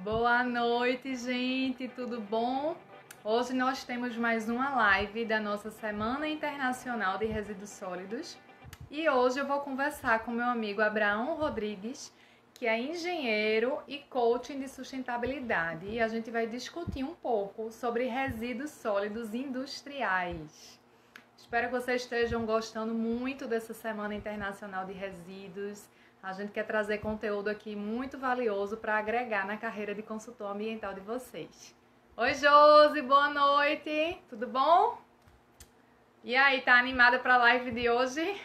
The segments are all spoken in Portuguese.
Boa noite, gente, tudo bom? Hoje nós temos mais uma live da nossa Semana Internacional de Resíduos Sólidos e hoje eu vou conversar com meu amigo Abraão Rodrigues, que é engenheiro e coaching de sustentabilidade, e a gente vai discutir um pouco sobre resíduos sólidos industriais. Espero que vocês estejam gostando muito dessa Semana Internacional de Resíduos. A gente quer trazer conteúdo aqui muito valioso para agregar na carreira de consultor ambiental de vocês. Oi, Josi, boa noite. Tudo bom? E aí, tá animada para a live de hoje?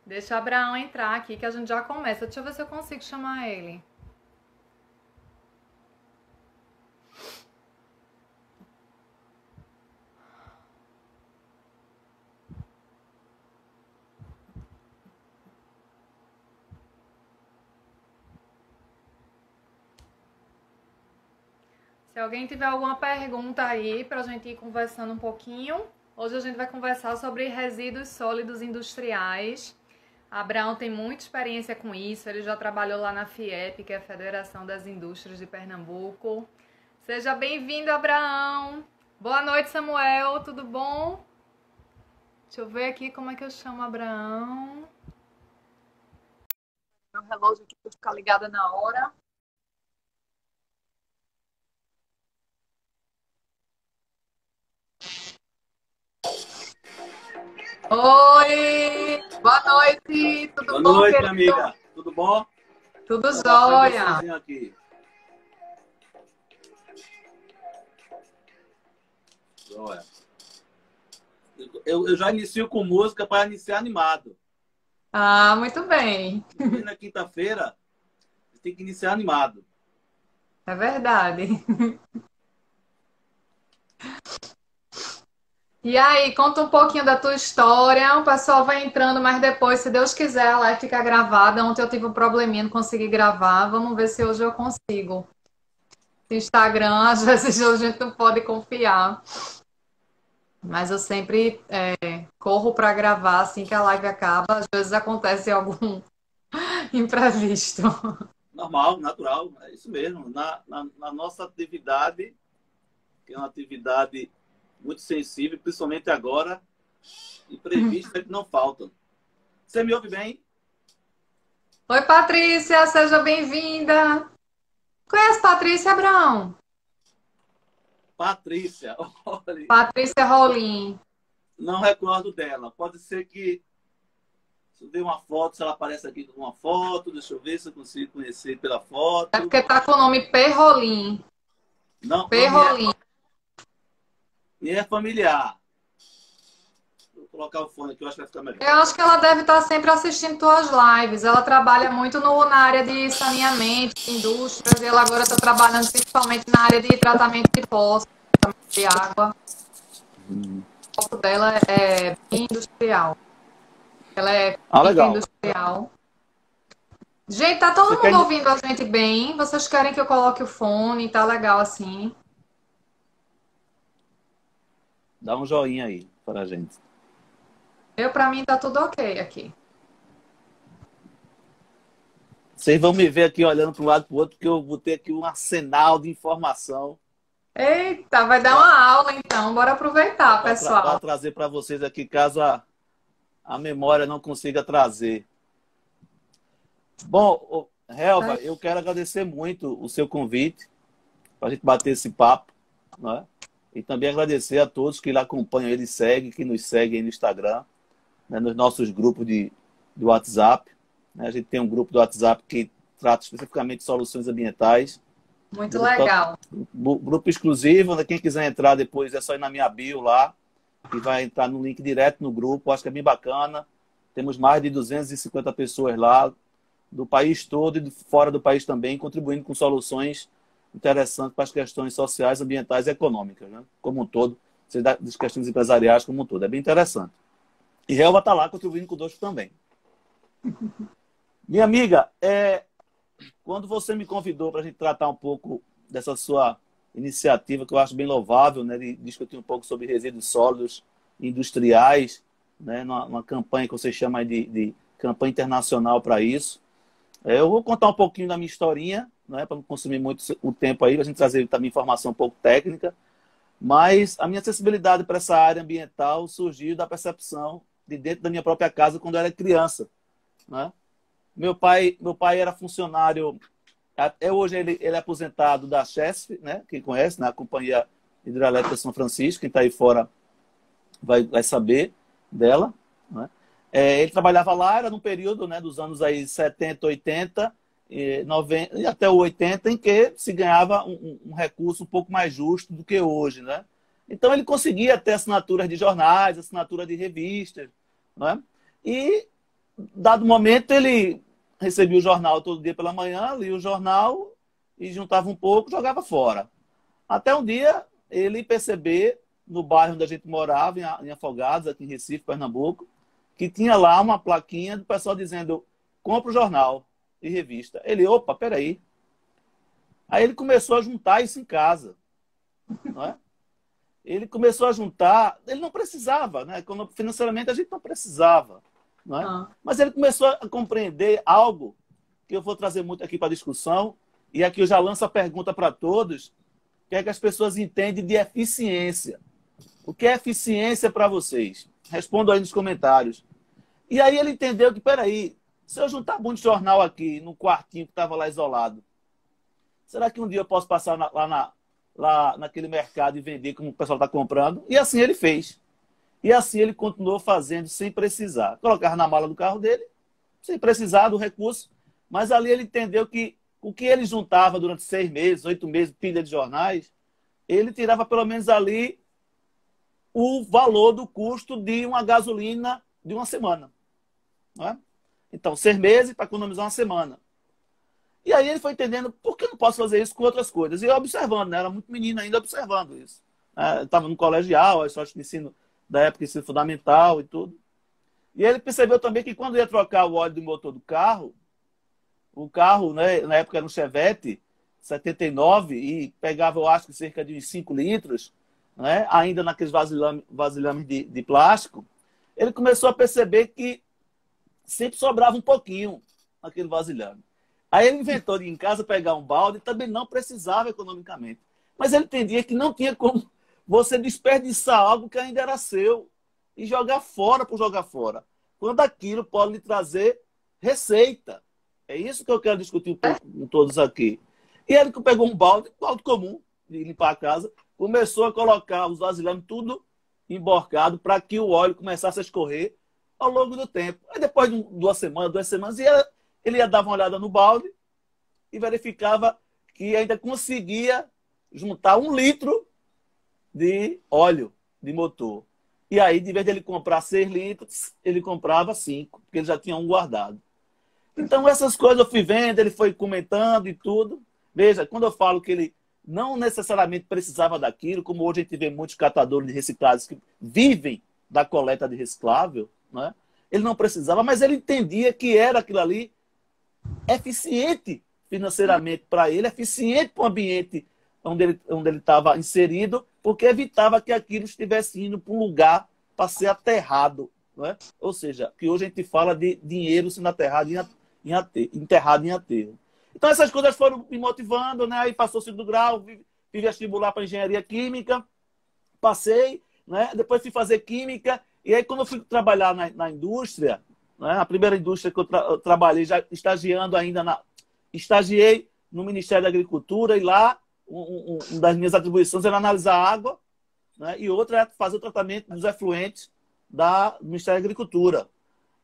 Deixa o Abraão entrar aqui que a gente já começa. Deixa eu ver se eu consigo chamar ele. Se alguém tiver alguma pergunta aí para a gente ir conversando um pouquinho. Hoje a gente vai conversar sobre resíduos sólidos industriais. Abraão tem muita experiência com isso, ele já trabalhou lá na FIEP, que é a Federação das Indústrias de Pernambuco. Seja bem-vindo, Abraão. Boa noite, Samuel, tudo bom? Deixa eu ver aqui como é que eu chamo Abraão. Meu relógio aqui para ficar ligada na hora. Oi, boa noite, tudo Boa bom, noite, querido? minha amiga. Tudo bom? Tudo Vou baixar jóia. vocêzinho aqui. Jóia. Eu já inicio com música para iniciar animado. Ah, muito bem. E na quinta-feira, tem que iniciar animado. É verdade. E aí, conta um pouquinho da tua história. O pessoal vai entrando, mas depois, se Deus quiser, a live fica gravada. Ontem eu tive um probleminha, não consegui gravar. Vamos ver se hoje eu consigo. Instagram, às vezes a gente não pode confiar. Mas eu sempre corro para gravar assim que a live acaba. Às vezes acontece algum imprevisto. Normal, natural, é isso mesmo. Na nossa atividade, que é uma atividade muito sensível, principalmente agora, imprevistos que não faltam. Você me ouve bem? Oi, Patrícia, seja bem-vinda. Conhece Patrícia Abraão? Patrícia, olha, Patrícia Rolim. não recordo dela. Pode ser que se eu ver uma foto, se ela aparece aqui com uma foto, deixa eu ver se eu consigo conhecer pela É foto. porque tá com o nome Perrolim. Não, Perrolim. me é familiar. Vou colocar o fone aqui, eu acho que vai ficar melhor. Eu acho que ela deve estar sempre assistindo tuas lives. Ela trabalha muito na área de saneamento, de indústrias, e ela agora está trabalhando principalmente na área de tratamento de poços, tratamento de água. O foco dela é bem industrial. Ela é química Legal. industrial. Gente, tá todo Você mundo quer... ouvindo a gente bem? Vocês querem que eu coloque o fone? Tá legal assim? Dá um joinha aí para a gente. Pra mim, tá tudo ok aqui. Vocês vão me ver aqui olhando para um lado e para o outro, porque eu vou ter aqui um arsenal de informação Eita, vai dar uma aula então. Bora aproveitar, para pessoal. trazer para vocês aqui, caso a memória não consiga trazer. Bom, Helva, eu quero agradecer muito o seu convite para a gente bater esse papo, né? E também agradecer a todos que lá acompanham ele, seguem, que nos seguem aí no Instagram, né? Nos nossos grupos do WhatsApp. Né? A gente tem um grupo do WhatsApp que trata especificamente de soluções ambientais. Muito legal. Grupo exclusivo, né? Quem quiser entrar depois é só ir na minha bio lá, que vai entrar no link direto no grupo. Acho que é bem bacana. Temos mais de 250 pessoas lá, do país todo e fora do país também, contribuindo com soluções interessantes para as questões sociais, ambientais e econômicas, né? Como um todo, das questões empresariais como um todo. É bem interessante. E Helva está lá contribuindo conosco também. Minha amiga, quando você me convidou para a gente tratar um pouco dessa sua iniciativa, que eu acho bem louvável, né, de discutir um pouco sobre resíduos sólidos industriais, né, numa campanha que você chama de campanha internacional para isso, Eu vou contar um pouquinho da minha historinha, né, para não consumir muito o tempo aí, para a gente trazer também informação um pouco técnica. Mas a minha acessibilidade para essa área ambiental surgiu da percepção de dentro da minha própria casa quando eu era criança, né? Meu pai era funcionário, até hoje ele é aposentado da Chesf, né? Quem conhece, na Companhia Hidrelétrica São Francisco, quem está aí fora vai saber dela, né? Ele trabalhava lá, era num período, né, dos anos aí 70, 80, 90, e até o 80, em que se ganhava um recurso um pouco mais justo do que hoje, né? Então ele conseguia ter assinaturas de jornais, assinatura de revistas, né? E, dado momento, ele recebia o jornal todo dia pela manhã, lia o jornal e juntava um pouco, jogava fora. Até um dia ele perceber, no bairro onde a gente morava, em Afogados, aqui em Recife, Pernambuco, que tinha lá uma plaquinha do pessoal dizendo: compra o jornal e revista. Ele, opa, peraí. Aí ele começou a juntar isso em casa, não é? Ele começou a juntar, ele não precisava, né? Financeiramente a gente não precisava, não é? Mas ele começou a compreender algo que eu vou trazer muito aqui para a discussão, e aqui eu já lanço a pergunta para todos: que é que as pessoas entendem de eficiência? O que é eficiência para vocês? Respondam aí nos comentários. E aí ele entendeu que, peraí, se eu juntar muito jornal aqui no quartinho que estava lá isolado, será que um dia eu posso passar lá naquele mercado e vender como o pessoal está comprando? E assim ele fez. E assim ele continuou fazendo sem precisar. Colocava na mala do carro dele, sem precisar do recurso, mas ali ele entendeu que o que ele juntava durante 6 meses, 8 meses, pilha de jornais, ele tirava pelo menos ali o valor do custo de uma gasolina de uma semana. Não é? Então, 6 meses para economizar uma semana. E aí ele foi entendendo por que eu não posso fazer isso com outras coisas. E eu observando, né? Era muito menino ainda observando isso. Estava no colegial, eu acho que ensino da época, ensino fundamental e tudo. E ele percebeu também que quando ia trocar o óleo do motor do carro, o carro, né, na época era um Chevette 79, e pegava, eu acho que cerca de 5 litros, né, ainda naqueles vasilhames de plástico, ele começou a perceber que sempre sobrava um pouquinho naquele vasilhame. Aí ele inventou de ir em casa pegar um balde, e também não precisava economicamente. Mas ele entendia que não tinha como você desperdiçar algo que ainda era seu e jogar fora por jogar fora, quando aquilo pode lhe trazer receita. É isso que eu quero discutir um pouco com todos aqui. E ele pegou um balde comum, de limpar a casa, começou a colocar os vasilhames tudo emborcado para que o óleo começasse a escorrer ao longo do tempo. Aí depois de 2 semanas, ele ia dar uma olhada no balde e verificava que ainda conseguia juntar 1 litro de óleo de motor. E aí, de vez de ele comprar 6 litros, ele comprava 5, porque ele já tinha um guardado. Então, essas coisas eu fui vendo, ele foi comentando e tudo. Veja, quando eu falo que ele não necessariamente precisava daquilo, como hoje a gente vê muitos catadores de reciclados que vivem da coleta de reciclável, né? Ele não precisava, mas ele entendia que era aquilo ali eficiente financeiramente para ele, eficiente para o ambiente onde ele estava inserido, porque evitava que aquilo estivesse indo para um lugar para ser aterrado. Não é? Ou seja, que hoje a gente fala de dinheiro sendo enterrado em aterro. Então essas coisas foram me motivando, né? Aí passou o 2º grau, fiz vestibular para engenharia química, passei, né? Depois fui fazer química, e aí quando eu fui trabalhar na indústria, né? A primeira indústria que eu trabalhei, já estagiando ainda, estagiei no Ministério da Agricultura, e lá uma das minhas atribuições era analisar a água, né? E outra era fazer o tratamento dos efluentes do Ministério da Agricultura.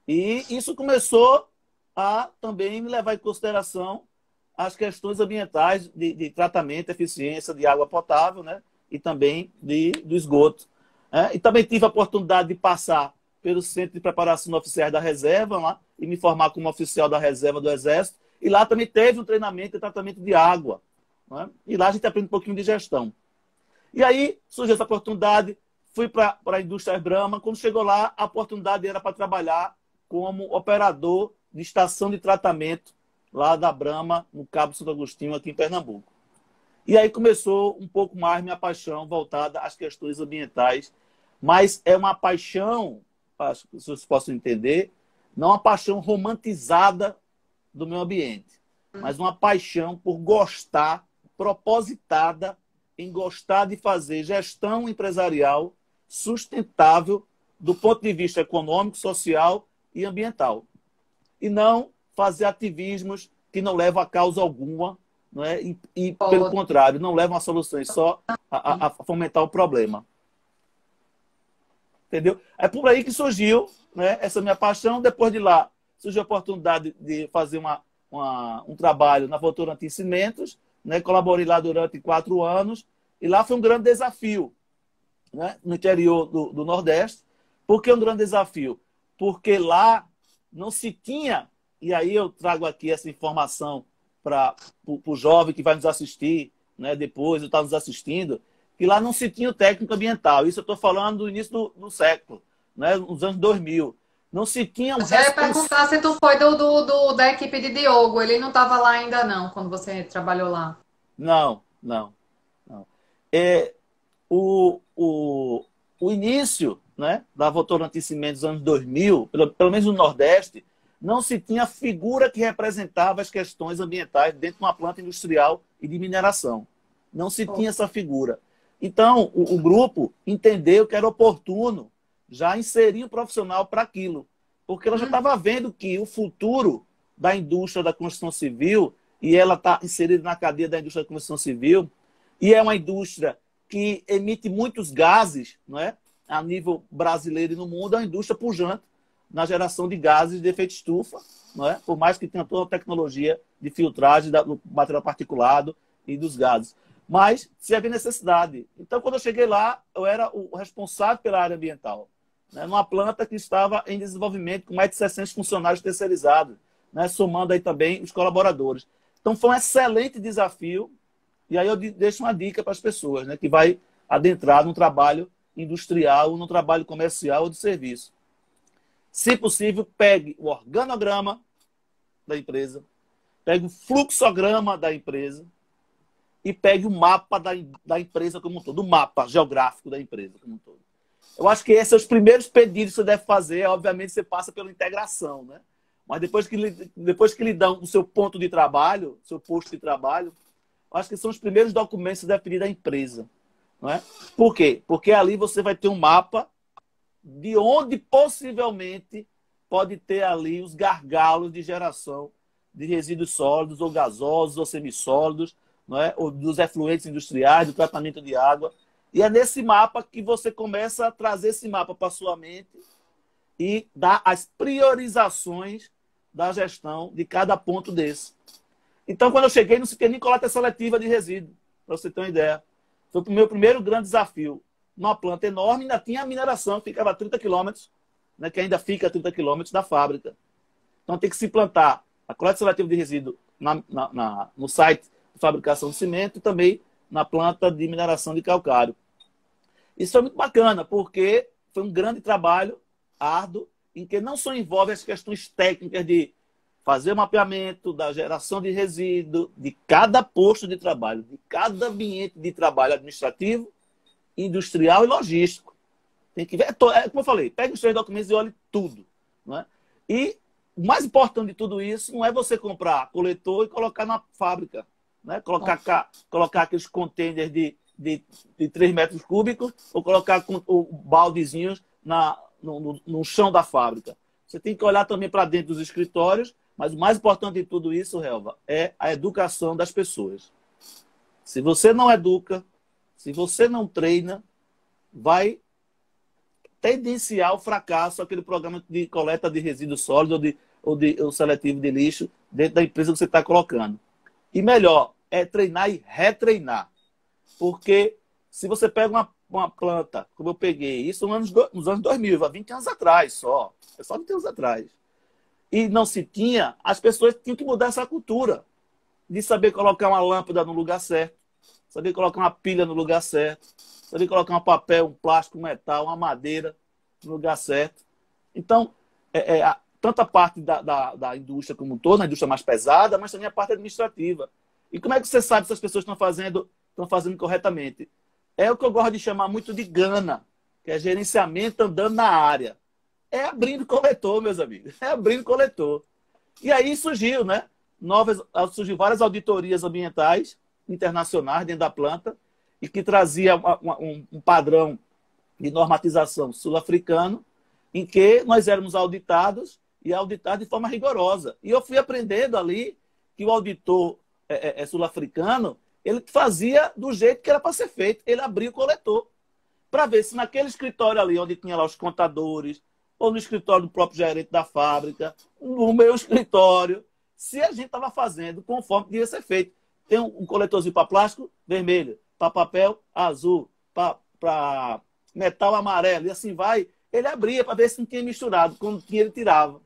E isso começou a também me levar em consideração as questões ambientais de tratamento, eficiência de água potável, né? E também do esgoto. E também tive a oportunidade de passar pelo Centro de Preparação de Oficiais da Reserva lá, e me formar como oficial da Reserva do Exército. E lá também teve um treinamento de tratamento de água, né? E lá a gente aprende um pouquinho de gestão. E aí surgiu essa oportunidade, fui para a indústria Brahma. Quando chegou lá, a oportunidade era para trabalhar como operador de estação de tratamento lá da Brahma, no Cabo Santo Agostinho, aqui em Pernambuco. E aí começou um pouco mais minha paixão voltada às questões ambientais, mas é uma paixão, acho que vocês possam entender, não uma paixão romantizada do meio ambiente, mas uma paixão por gostar, propositada em gostar de fazer gestão empresarial sustentável do ponto de vista econômico, social e ambiental. E não fazer ativismos que não levam a causa alguma, não é? E pelo contrário, não levam a soluções, só a fomentar o problema. Entendeu? É por aí que surgiu, né, essa minha paixão. Depois de lá, surgiu a oportunidade de fazer um trabalho na Votorantim Cimentos, né? Colaborei lá durante 4 anos, e lá foi um grande desafio, né? No interior do Nordeste. Por que um grande desafio? Porque lá não se tinha, e aí eu trago aqui essa informação para o jovem que vai nos assistir, né? Depois está nos assistindo, que lá não se tinha o técnico ambiental. Isso eu estou falando do início do século, né? Nos anos 2000. Não se tinha um responsável. Eu ia perguntar se tu foi da equipe de Diogo. Ele não estava lá ainda não, quando você trabalhou lá. Não. O início, né, da Votorantim Cimentos dos anos 2000, pelo menos no Nordeste, não se tinha figura que representava as questões ambientais dentro de uma planta industrial e de mineração. Não se tinha essa figura. Então, o grupo entendeu que era oportuno já inserir um profissional para aquilo, porque ela já estava vendo que o futuro da indústria da construção civil, e ela está inserida na cadeia da indústria da construção civil, e é uma indústria que emite muitos gases, não é? A nível brasileiro e no mundo, é uma indústria pujante na geração de gases de efeito estufa, não é? Por mais que tenha toda a tecnologia de filtragem do material particulado e dos gases. Mas se havia necessidade. Então, quando eu cheguei lá, eu era o responsável pela área ambiental, né? Numa planta que estava em desenvolvimento com mais de 600 funcionários terceirizados, né? Somando aí também os colaboradores. Então, foi um excelente desafio. E aí eu deixo uma dica para as pessoas, né, que vai adentrar no trabalho industrial, no trabalho comercial ou de serviço. Se possível, pegue o organograma da empresa, pegue o fluxograma da empresa e pegue o mapa da empresa como um todo, o mapa geográfico da empresa como um todo. Eu acho que esses são os primeiros pedidos que você deve fazer. Obviamente, você passa pela integração, né? Mas depois que lhe dão o seu ponto de trabalho, seu posto de trabalho, acho que são os primeiros documentos que você deve pedir da empresa. Não é? Por quê? Porque ali você vai ter um mapa de onde possivelmente pode ter ali os gargalos de geração de resíduos sólidos ou gasosos ou semissólidos, não é? Ou dos efluentes industriais, do tratamento de água. E é nesse mapa que você começa a trazer esse mapa para a sua mente e dar as priorizações da gestão de cada ponto desse. Então, quando eu cheguei, não se tinha nem coleta seletiva de resíduo, para você ter uma ideia. Foi o meu primeiro grande desafio. Numa planta enorme, ainda tinha a mineração, que ficava a 30 quilômetros, né, que ainda fica a 30 quilômetros da fábrica. Então, tem que se implantar a coleta seletiva de resíduo no site de fabricação de cimento e também na planta de mineração de calcário. Isso foi muito bacana, porque foi um grande trabalho árduo, em que não só envolve as questões técnicas de fazer o mapeamento da geração de resíduo de cada posto de trabalho, de cada ambiente de trabalho administrativo, industrial e logístico. Tem que ver, como eu falei, pegue os 3 documentos e olhe tudo. Não é? E o mais importante de tudo isso não é você comprar coletor e colocar na fábrica. Né? Colocar aqueles containers de 3 metros cúbicos ou colocar o baldezinhos no chão da fábrica. Você tem que olhar também para dentro dos escritórios, mas o mais importante de tudo isso, Helva, é a educação das pessoas. Se você não educa, se você não treina, vai tendenciar o fracasso aquele programa de coleta de resíduos sólidos ou seletivo de lixo dentro da empresa que você está colocando. E melhor, é treinar e retreinar. Porque se você pega uma planta, como eu peguei, isso nos anos 2000, há 20 anos atrás só. É só 20 anos atrás. E não se tinha, as pessoas tinham que mudar essa cultura de saber colocar uma lâmpada no lugar certo, saber colocar uma pilha no lugar certo, saber colocar um papel, um plástico, um metal, uma madeira no lugar certo. Então, tanto a parte da indústria como um todo, a indústria mais pesada, mas também a parte administrativa. E como é que você sabe se as pessoas estão fazendo corretamente? É o que eu gosto de chamar muito de gana, que é gerenciamento andando na área. É abrindo coletor, meus amigos. É abrindo coletor. E aí surgiu, né? Surgiu várias auditorias ambientais internacionais dentro da planta e que trazia um padrão de normatização sul-africano em que nós éramos auditados e auditados de forma rigorosa. E eu fui aprendendo ali que o auditor sul-africano ele fazia do jeito que era para ser feito. Ele abria o coletor para ver se naquele escritório ali, onde tinha lá os contadores, ou no escritório do próprio gerente da fábrica, no meu escritório, se a gente estava fazendo conforme devia ser feito. Tem um coletorzinho para plástico vermelho, para papel azul, para metal amarelo, e assim vai. Ele abria para ver se não tinha misturado. Quando tinha, ele tirava.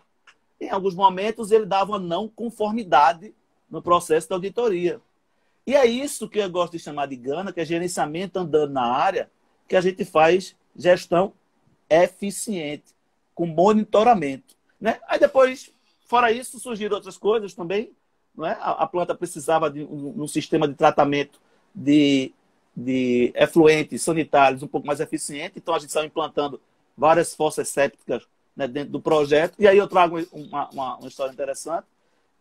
Em alguns momentos, ele dava uma não conformidade no processo da auditoria. E é isso que eu gosto de chamar de GANA, que é gerenciamento andando na área, que a gente faz gestão eficiente, com monitoramento. Né? Aí depois, fora isso, surgiram outras coisas também. Não é? A planta precisava de um sistema de tratamento de efluentes sanitários um pouco mais eficiente, então a gente estava implantando várias fossas sépticas, né, dentro do projeto. E aí eu trago uma história interessante,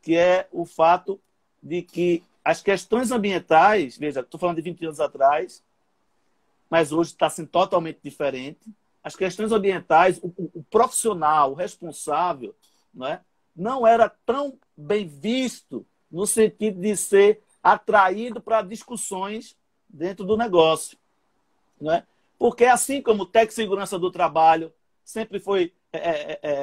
que é o fato de que as questões ambientais, veja, estou falando de 20 anos atrás, mas hoje está sendo totalmente diferente. As questões ambientais, o profissional, o responsável, não era tão bem visto no sentido de ser atraído para discussões dentro do negócio. Porque assim como o técnico de segurança do trabalho sempre foi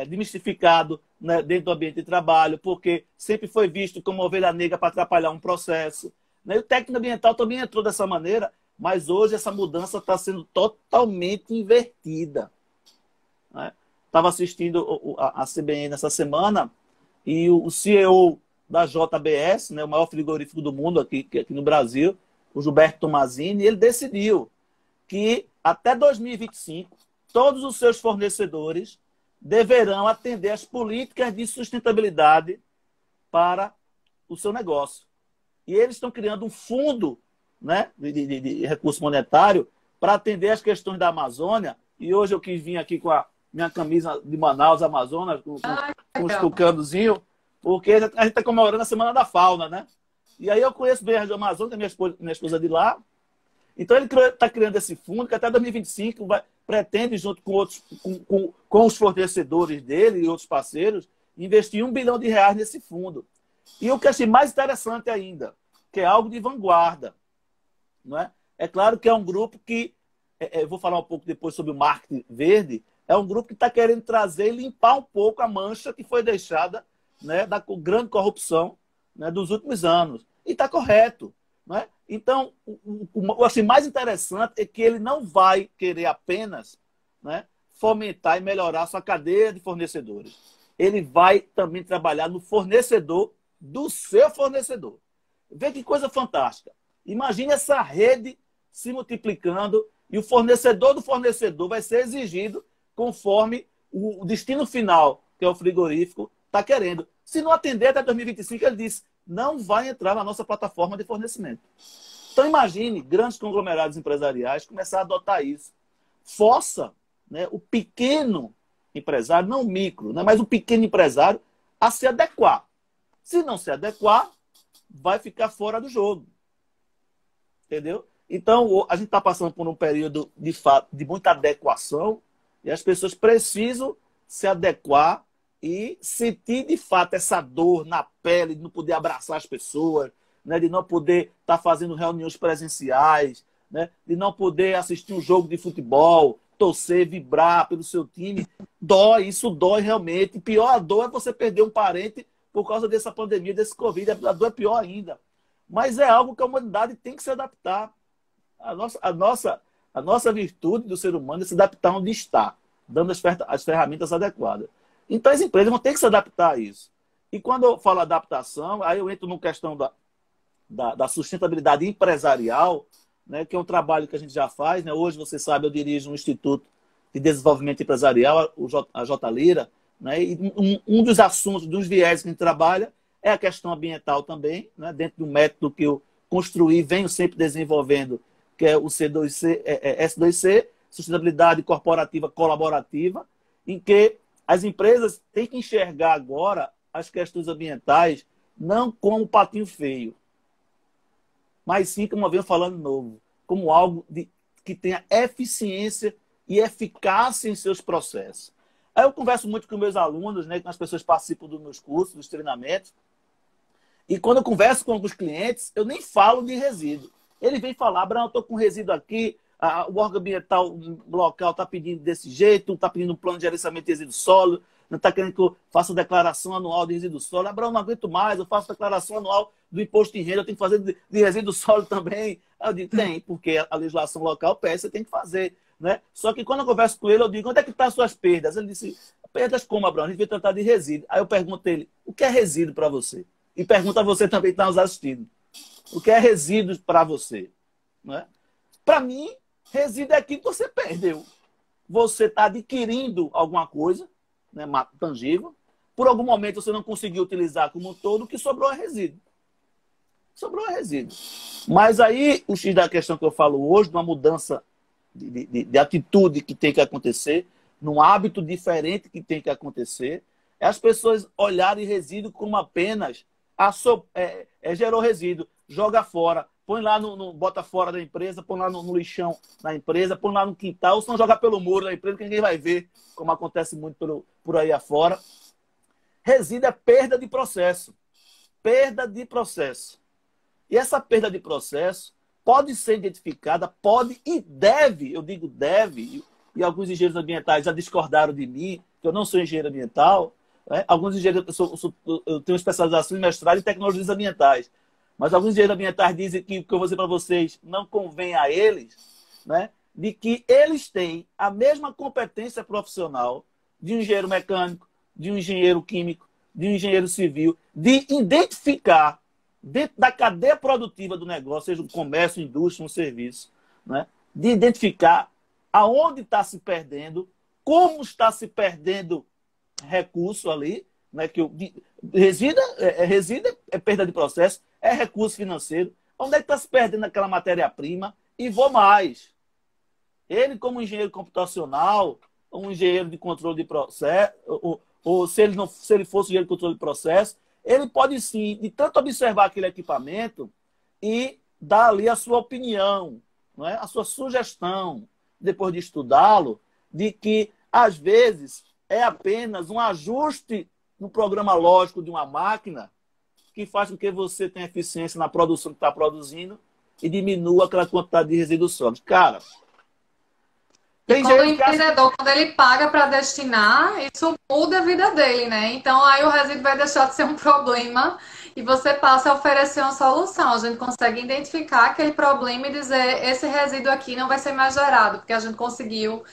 demistificado, né, dentro do ambiente de trabalho, porque sempre foi visto como ovelha negra para atrapalhar um processo. Né? E o técnico ambiental também entrou dessa maneira, mas hoje essa mudança está sendo totalmente invertida. Estava assistindo a CBN essa semana e o CEO da JBS, né, o maior frigorífico do mundo aqui no Brasil, o Gilberto Tomazini, ele decidiu que até 2025 todos os seus fornecedores deverão atender às políticas de sustentabilidade para o seu negócio. E eles estão criando um fundo, né, de recurso monetário para atender às questões da Amazônia. E hoje eu quis vir aqui com a minha camisa de Manaus, Amazonas, com os tucanozinhos, porque a gente está comemorando a Semana da Fauna, né? E aí eu conheço bem a região Amazônia, minha esposa é de lá. Então ele está criando esse fundo que até 2025 pretende, junto com os fornecedores dele e outros parceiros, investir R$ 1 bilhão nesse fundo. E o que eu achei mais interessante ainda, que é algo de vanguarda. Não é? É claro que é um grupo que, eu vou falar um pouco depois sobre o marketing verde, é um grupo que está querendo trazer e limpar um pouco a mancha que foi deixada, né, da grande corrupção, né, dos últimos anos. E está correto. Não é? Então, o assim, mais interessante é que ele não vai querer apenas, né, fomentar e melhorar a sua cadeia de fornecedores. Ele vai também trabalhar no fornecedor do seu fornecedor. Vê que coisa fantástica. Imagine essa rede se multiplicando e o fornecedor do fornecedor vai ser exigido conforme o destino final, que é o frigorífico, está querendo. Se não atender até 2025, ele disse, não vai entrar na nossa plataforma de fornecimento. Então, imagine grandes conglomerados empresariais começar a adotar isso. Força, né, o pequeno empresário, não o micro, né, mas o pequeno empresário, a se adequar. Se não se adequar, vai ficar fora do jogo. Entendeu? Então, a gente está passando por um período de muita adequação e as pessoas precisam se adequar e sentir, de fato, essa dor na pele de não poder abraçar as pessoas, né? De não poder estar fazendo reuniões presenciais, né? De não poder assistir um jogo de futebol, torcer, vibrar pelo seu time. Dói, isso dói realmente. Pior a dor é você perder um parente por causa dessa pandemia, desse Covid. A dor é pior ainda. Mas é algo que a humanidade tem que se adaptar. A nossa virtude do ser humano é se adaptar onde está, dando as ferramentas adequadas. Então, as empresas vão ter que se adaptar a isso. E quando eu falo adaptação, aí eu entro na questão da sustentabilidade empresarial, né, que é um trabalho que a gente já faz. Né? Hoje, você sabe, eu dirijo um Instituto de Desenvolvimento Empresarial, a J. Lira, né? E um dos assuntos, dos viés que a gente trabalha é a questão ambiental também, né? Dentro do método que eu construí, venho sempre desenvolvendo, que é o C2C, S2C, Sustentabilidade Corporativa Colaborativa, em que as empresas têm que enxergar agora as questões ambientais não como um patinho feio, mas sim, como eu venho falando de novo, como algo que tenha eficiência e eficácia em seus processos. Aí eu converso muito com meus alunos, né, com as pessoas que participam dos meus cursos, dos treinamentos, e quando eu converso com alguns clientes, eu nem falo de resíduo. Ele vem falar, Abraão, eu estou com resíduo aqui, o órgão ambiental local está pedindo desse jeito, está pedindo um plano de gerenciamento de resíduo sólido, não está querendo que eu faça declaração anual de resíduo sólido. Abraão, não aguento mais, eu faço declaração anual do imposto de renda, eu tenho que fazer de resíduo sólido também. Eu digo, tem, porque a legislação local pede, você tem que fazer. Né? Só que quando eu converso com ele, eu digo, onde é que estão as suas perdas? Ele disse, perdas como, Abraão? A gente veio tratar de resíduo. Aí eu pergunto a ele, o que é resíduo para você? E pergunto a você também que está nos assistindo. O que é resíduo para você? Né? Para mim, resíduo é aquilo que você perdeu. Você está adquirindo alguma coisa, né, tangível, por algum momento você não conseguiu utilizar como um todo, o que sobrou é resíduo. Sobrou é resíduo. Mas aí, o X da questão que eu falo hoje, de uma mudança de atitude que tem que acontecer, num hábito diferente que tem que acontecer, é as pessoas olharem resíduo como apenas gerou resíduo, joga fora, põe lá bota fora da empresa, põe lá no lixão da empresa, põe lá no quintal, ou se não joga pelo muro da empresa, que ninguém vai ver, como acontece muito por aí afora. Resíduo é perda de processo. Perda de processo. E essa perda de processo pode ser identificada, pode e deve, eu digo deve, e alguns engenheiros ambientais já discordaram de mim, que eu não sou engenheiro ambiental, né? Alguns engenheiros, eu tenho especialização em mestrado em tecnologias ambientais, mas alguns engenheiros ambientais dizem que o que eu vou dizer para vocês não convém a eles, né? De que eles têm a mesma competência profissional de um engenheiro mecânico, de um engenheiro químico, de um engenheiro civil, de identificar dentro da cadeia produtiva do negócio, seja um comércio, indústria, um serviço, né? De identificar aonde está se perdendo, como está se perdendo recurso ali, né? Resíduo é perda de processo, é recurso financeiro. Onde é que está se perdendo aquela matéria-prima? E vou mais. Ele, como engenheiro computacional, um engenheiro de controle de processo, ou se ele fosse engenheiro de controle de processo, ele pode sim, de tanto observar aquele equipamento e dar ali a sua opinião, não é? A sua sugestão, depois de estudá-lo, de que, às vezes, é apenas um ajuste no programa lógico de uma máquina que faz com que você tenha eficiência na produção que está produzindo e diminua aquela quantidade de resíduos sólidos. Cara, e quando o empreendedor, quando ele paga para destinar, isso muda a vida dele, né? Então, aí o resíduo vai deixar de ser um problema e você passa a oferecer uma solução. A gente consegue identificar aquele problema e dizer, esse resíduo aqui não vai ser mais gerado, porque a gente conseguiu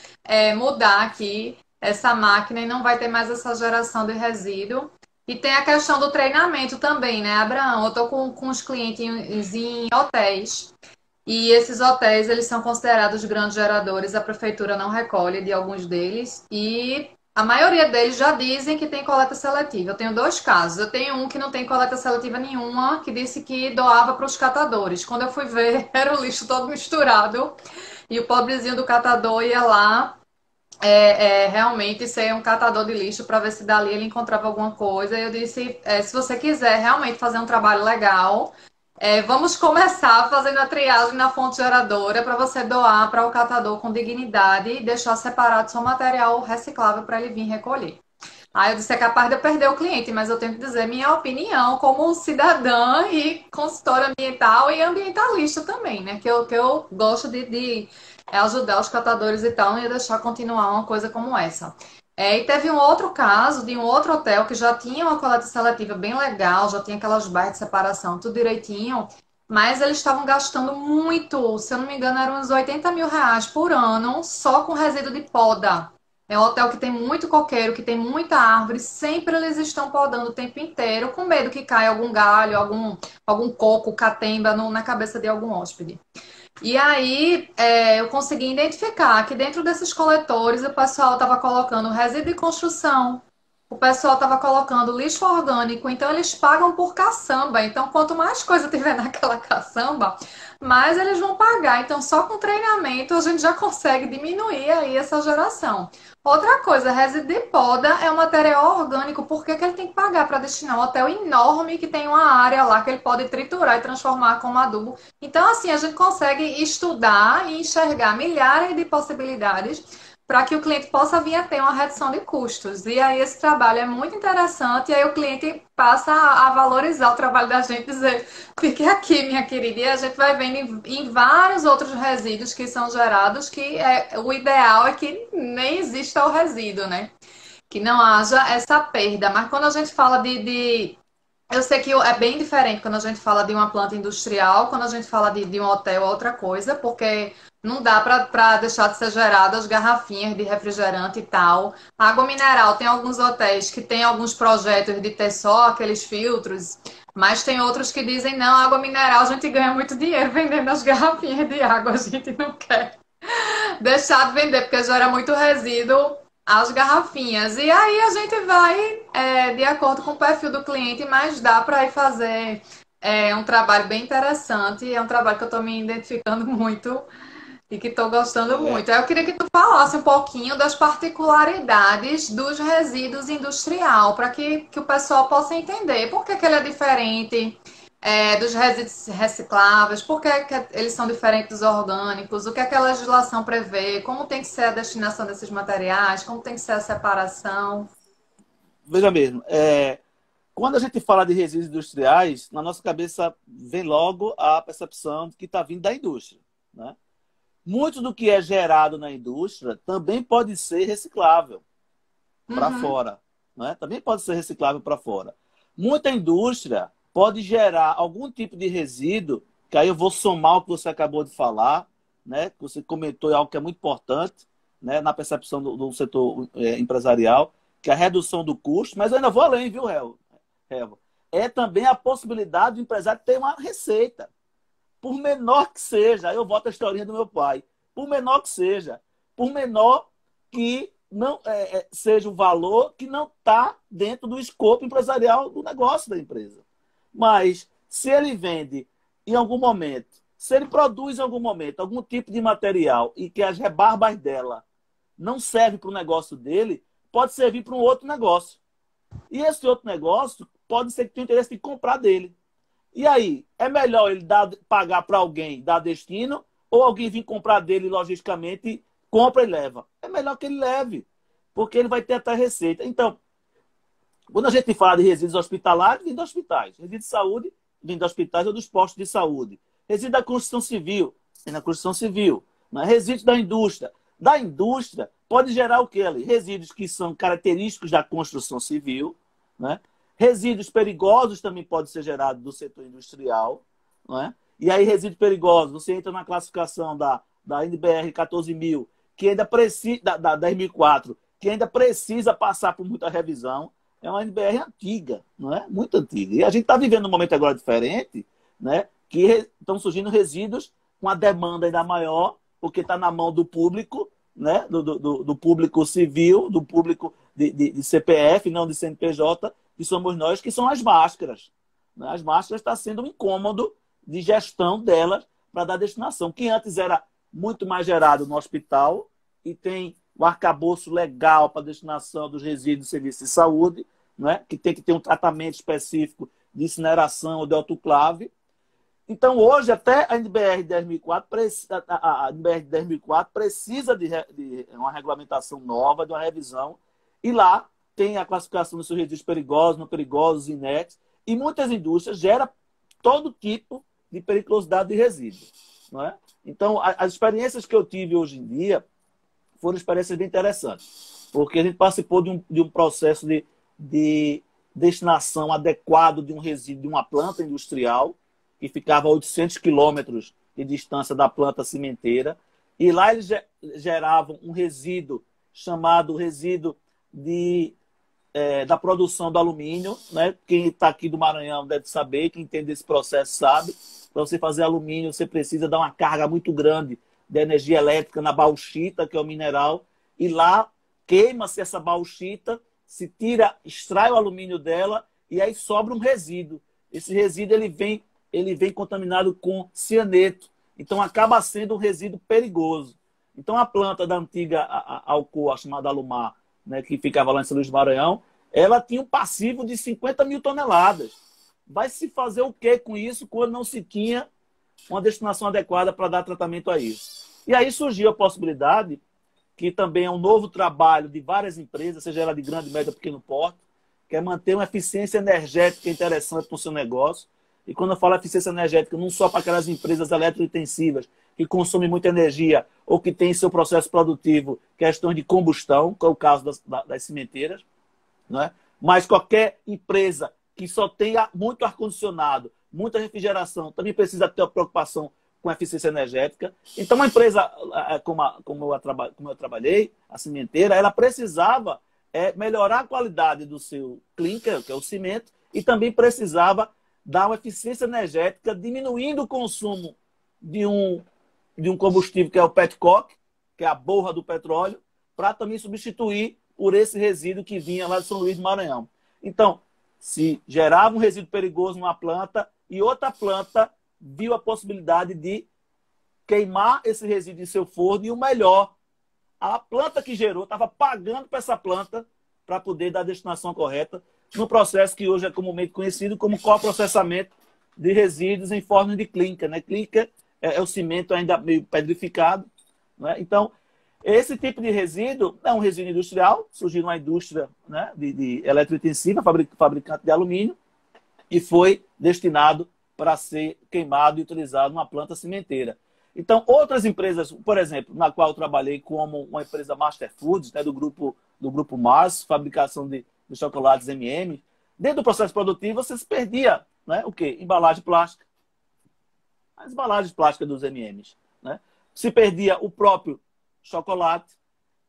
mudar aqui essa máquina e não vai ter mais essa geração de resíduo. E tem a questão do treinamento também, né, Abraão? Eu estou com os clientes em hotéis. E esses hotéis, eles são considerados grandes geradores, a prefeitura não recolhe de alguns deles e a maioria deles já dizem que tem coleta seletiva. Eu tenho 2 casos. Eu tenho um que não tem coleta seletiva nenhuma, que disse que doava para os catadores. Quando eu fui ver, era o lixo todo misturado e o pobrezinho do catador ia lá realmente ser um catador de lixo para ver se dali ele encontrava alguma coisa. E eu disse, se você quiser realmente fazer um trabalho legal... vamos começar fazendo a triagem na fonte geradora para você doar para o catador com dignidade e deixar separado seu material reciclável para ele vir recolher. Aí eu disse, é capaz de eu perder o cliente, mas eu tenho que dizer minha opinião como cidadã e consultora ambiental e ambientalista também, né? Que eu gosto de ajudar os catadores e tal, e deixar continuar uma coisa como essa. E teve um outro caso de um outro hotel que já tinha uma coleta seletiva bem legal, já tinha aquelas barras de separação, tudo direitinho, mas eles estavam gastando muito, se eu não me engano, eram uns 80 mil reais por ano só com resíduo de poda. É um hotel que tem muito coqueiro, que tem muita árvore, sempre eles estão podando o tempo inteiro, com medo que caia algum galho, algum coco, catemba na cabeça de algum hóspede. E aí eu consegui identificar que dentro desses coletores o pessoal estava colocando resíduo de construção, o pessoal estava colocando lixo orgânico, então eles pagam por caçamba. Então, quanto mais coisa tiver naquela caçamba, mas eles vão pagar. Então, só com treinamento a gente já consegue diminuir aí essa geração. Outra coisa, resíduo de poda é um material orgânico. Por que que ele tem que pagar para destinar um hotel enorme que tem uma área lá que ele pode triturar e transformar como adubo? Então, assim, a gente consegue estudar e enxergar milhares de possibilidades para que o cliente possa vir a ter uma redução de custos. E aí esse trabalho é muito interessante, e aí o cliente passa a valorizar o trabalho da gente, dizer, fique aqui, minha querida, e a gente vai vendo em vários outros resíduos que são gerados, que o ideal é que nem exista o resíduo, né? Que não haja essa perda. Mas quando a gente fala eu sei que é bem diferente quando a gente fala de uma planta industrial, quando a gente fala de um hotel é outra coisa, porque não dá para deixar de ser geradas garrafinhas de refrigerante e tal. Água mineral, tem alguns hotéis que tem alguns projetos de ter só aqueles filtros, mas tem outros que dizem, não, água mineral a gente ganha muito dinheiro vendendo as garrafinhas de água, a gente não quer deixar de vender, porque gera muito resíduo as garrafinhas. E aí a gente vai de acordo com o perfil do cliente, mas dá para ir fazer um trabalho bem interessante. É um trabalho que eu estou me identificando muito e que estou gostando É, muito. Eu queria que tu falasse um pouquinho das particularidades dos resíduos industrial, para que o pessoal possa entender por que ele é diferente dos resíduos recicláveis, por que eles são diferentes dos orgânicos, o que é que a legislação prevê, como tem que ser a destinação desses materiais, como tem que ser a separação. veja mesmo, quando a gente fala de resíduos industriais, na nossa cabeça vem logo a percepção de que está vindo da indústria, né? Muito do que é gerado na indústria também pode ser reciclável para Uhum, fora, né? Também pode ser reciclável para fora. Muita indústria pode gerar algum tipo de resíduo, que aí eu vou somar o que você acabou de falar, né? Que você comentou é algo que é muito importante, né? Na percepção do setor empresarial, que é a redução do custo, mas eu ainda vou além, viu, Helva? É também a possibilidade do empresário ter uma receita, por menor que seja. Eu volto à historinha do meu pai. Por menor que seja, por menor que não seja o valor que não está dentro do escopo empresarial do negócio da empresa. Mas se ele vende em algum momento, se ele produz em algum momento algum tipo de material e que as rebarbas dela não servem para o negócio dele, pode servir para um outro negócio. E esse outro negócio pode ser que tenha interesse de comprar dele. E aí, é melhor ele pagar para alguém, dar destino, ou alguém vir comprar dele logisticamente, compra e leva? É melhor que ele leve, porque ele vai ter até receita. Então, quando a gente fala de resíduos hospitalares, vem de hospitais. Resíduo de saúde, vem de hospitais ou dos postos de saúde. Resíduo da construção civil, vem da construção civil. Né? Resíduos da indústria. Da indústria, pode gerar o quê ali? Resíduos que são característicos da construção civil, né? Resíduos perigosos também podem ser gerados do setor industrial. Não é? E aí, resíduos perigosos, você entra na classificação da NBR 14.000, que ainda precisa, da 10.004, que ainda precisa passar por muita revisão. É uma NBR antiga, não é? Muito antiga. E a gente está vivendo um momento agora diferente, né? Que estão surgindo resíduos com a demanda ainda maior, porque está na mão do público, né? Do público civil, do público de CPF, não de CNPJ, que somos nós, que são as máscaras. Né? As máscaras estão sendo um incômodo de gestão delas para dar destinação, que antes era muito mais gerado no hospital e tem o arcabouço legal para destinação dos resíduos de serviço de saúde, né? Que tem que ter um tratamento específico de incineração ou de autoclave. Então, hoje, até a NBR 10.004, a NBR 10.004 precisa de uma regulamentação nova, de uma revisão, e lá tem a classificação dos resíduos perigosos, não perigosos, inertes, e muitas indústrias geram todo tipo de periculosidade de resíduos. Não é? Então, as experiências que eu tive hoje em dia foram experiências bem interessantes, porque a gente participou de um processo de destinação adequado de um resíduo de uma planta industrial, que ficava a 800 quilômetros de distância da planta cimenteira, e lá eles geravam um resíduo chamado resíduo da produção do alumínio, né? Quem está aqui do Maranhão deve saber, quem entende esse processo sabe. Para você fazer alumínio, você precisa dar uma carga muito grande de energia elétrica na bauxita, que é o mineral, e lá queima-se essa bauxita, se tira, extrai o alumínio dela, e aí sobra um resíduo. Esse resíduo ele vem ele vem contaminado com cianeto. Então, acaba sendo um resíduo perigoso. Então, a planta da antiga Alcoa, chamada Alumar, né, que ficava lá em São Luís do Maranhão, ela tinha um passivo de 50 mil toneladas. Vai se fazer o que com isso quando não se tinha uma destinação adequada para dar tratamento a isso? E aí surgiu a possibilidade, que também é um novo trabalho de várias empresas, seja ela de grande, média ou pequeno porte, que é manter uma eficiência energética interessante para o seu negócio. E quando eu falo eficiência energética, não só para aquelas empresas eletrointensivas que consomem muita energia ou que têm em seu processo produtivo questões de combustão, que é o caso das cimenteiras, não é? Mas qualquer empresa que só tenha muito ar-condicionado, muita refrigeração, também precisa ter uma preocupação com a eficiência energética. Então, uma empresa como eu trabalhei, a cimenteira, ela precisava melhorar a qualidade do seu clinker, que é o cimento, e também precisava dar uma eficiência energética, diminuindo o consumo de um combustível que é o petcock, que é a borra do petróleo, para também substituir por esse resíduo que vinha lá de São Luís do Maranhão. Então, se gerava um resíduo perigoso numa planta e outra planta viu a possibilidade de queimar esse resíduo em seu forno, e o melhor, a planta que gerou estava pagando para essa planta para poder dar a destinação correta, no processo que hoje é comumente conhecido como coprocessamento de resíduos em forno de clinker, né? Clinker é o cimento ainda meio pedrificado, né? Então, esse tipo de resíduo é um resíduo industrial, surgiu numa indústria, né, de eletrointensiva, fabricante de alumínio, e foi destinado para ser queimado e utilizado numa planta cimenteira. Então, outras empresas, por exemplo, na qual eu trabalhei como uma empresa Master Foods, né, do grupo Mars, fabricação de chocolates M&M, dentro do processo produtivo você se perdia, né, o quê? Embalagem plástica. As embalagens plásticas dos M&Ms, né? Se perdia o próprio chocolate.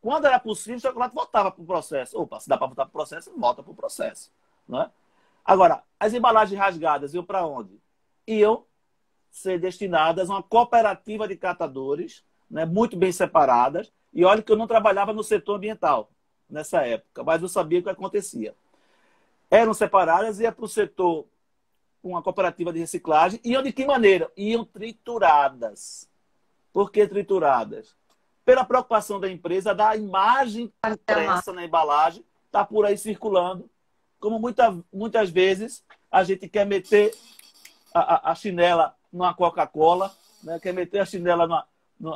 Quando era possível, o chocolate voltava para o processo. Opa, se dá para voltar para o processo, volta para o processo, né? Agora, as embalagens rasgadas iam para onde? Iam ser destinadas a uma cooperativa de catadores, né, muito bem separadas. E olha que eu não trabalhava no setor ambiental nessa época, mas eu sabia o que acontecia. Eram separadas, ia para o setor com uma cooperativa de reciclagem. Iam de que maneira? Iam trituradas. Por que trituradas? Pela preocupação da empresa da imagem impressa na embalagem, está por aí circulando. Como muitas vezes a gente quer meter a chinela numa Coca-Cola, né? Quer meter a chinela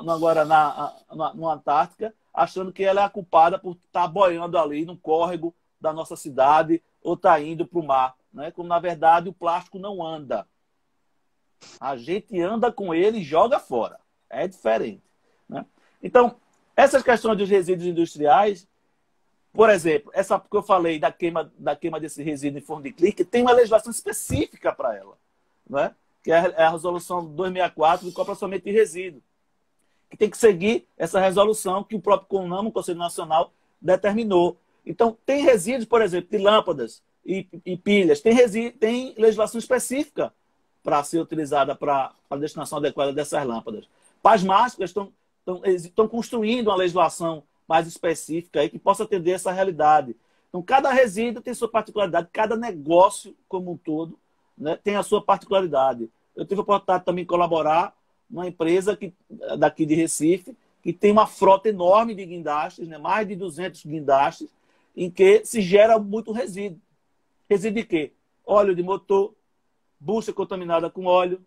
agora na Antártica, achando que ela é a culpada por estar boiando ali no córrego da nossa cidade ou está indo para o mar, né? Como, na verdade, o plástico não anda. A gente anda com ele e joga fora. É diferente, né? Então, essas questões dos resíduos industriais, por exemplo, essa que eu falei da queima desse resíduo em forno de clique, tem uma legislação específica para ela, né? Que é a resolução 264 do coprocessamento de resíduo, que tem que seguir essa resolução que o próprio CONAMA, o Conselho Nacional, determinou. Então, tem resíduos, por exemplo, de lâmpadas e pilhas, tem legislação específica para ser utilizada para a destinação adequada dessas lâmpadas. Para as máscaras, estão construindo uma legislação mais específica aí que possa atender essa realidade. Então, cada resíduo tem sua particularidade, cada negócio como um todo, né, tem a sua particularidade. Eu tive a oportunidade também de colaborar numa empresa daqui de Recife, que tem uma frota enorme de guindastes, né, mais de 200 guindastes, em que se gera muito resíduo. Resíduo de quê? Óleo de motor, bucha contaminada com óleo,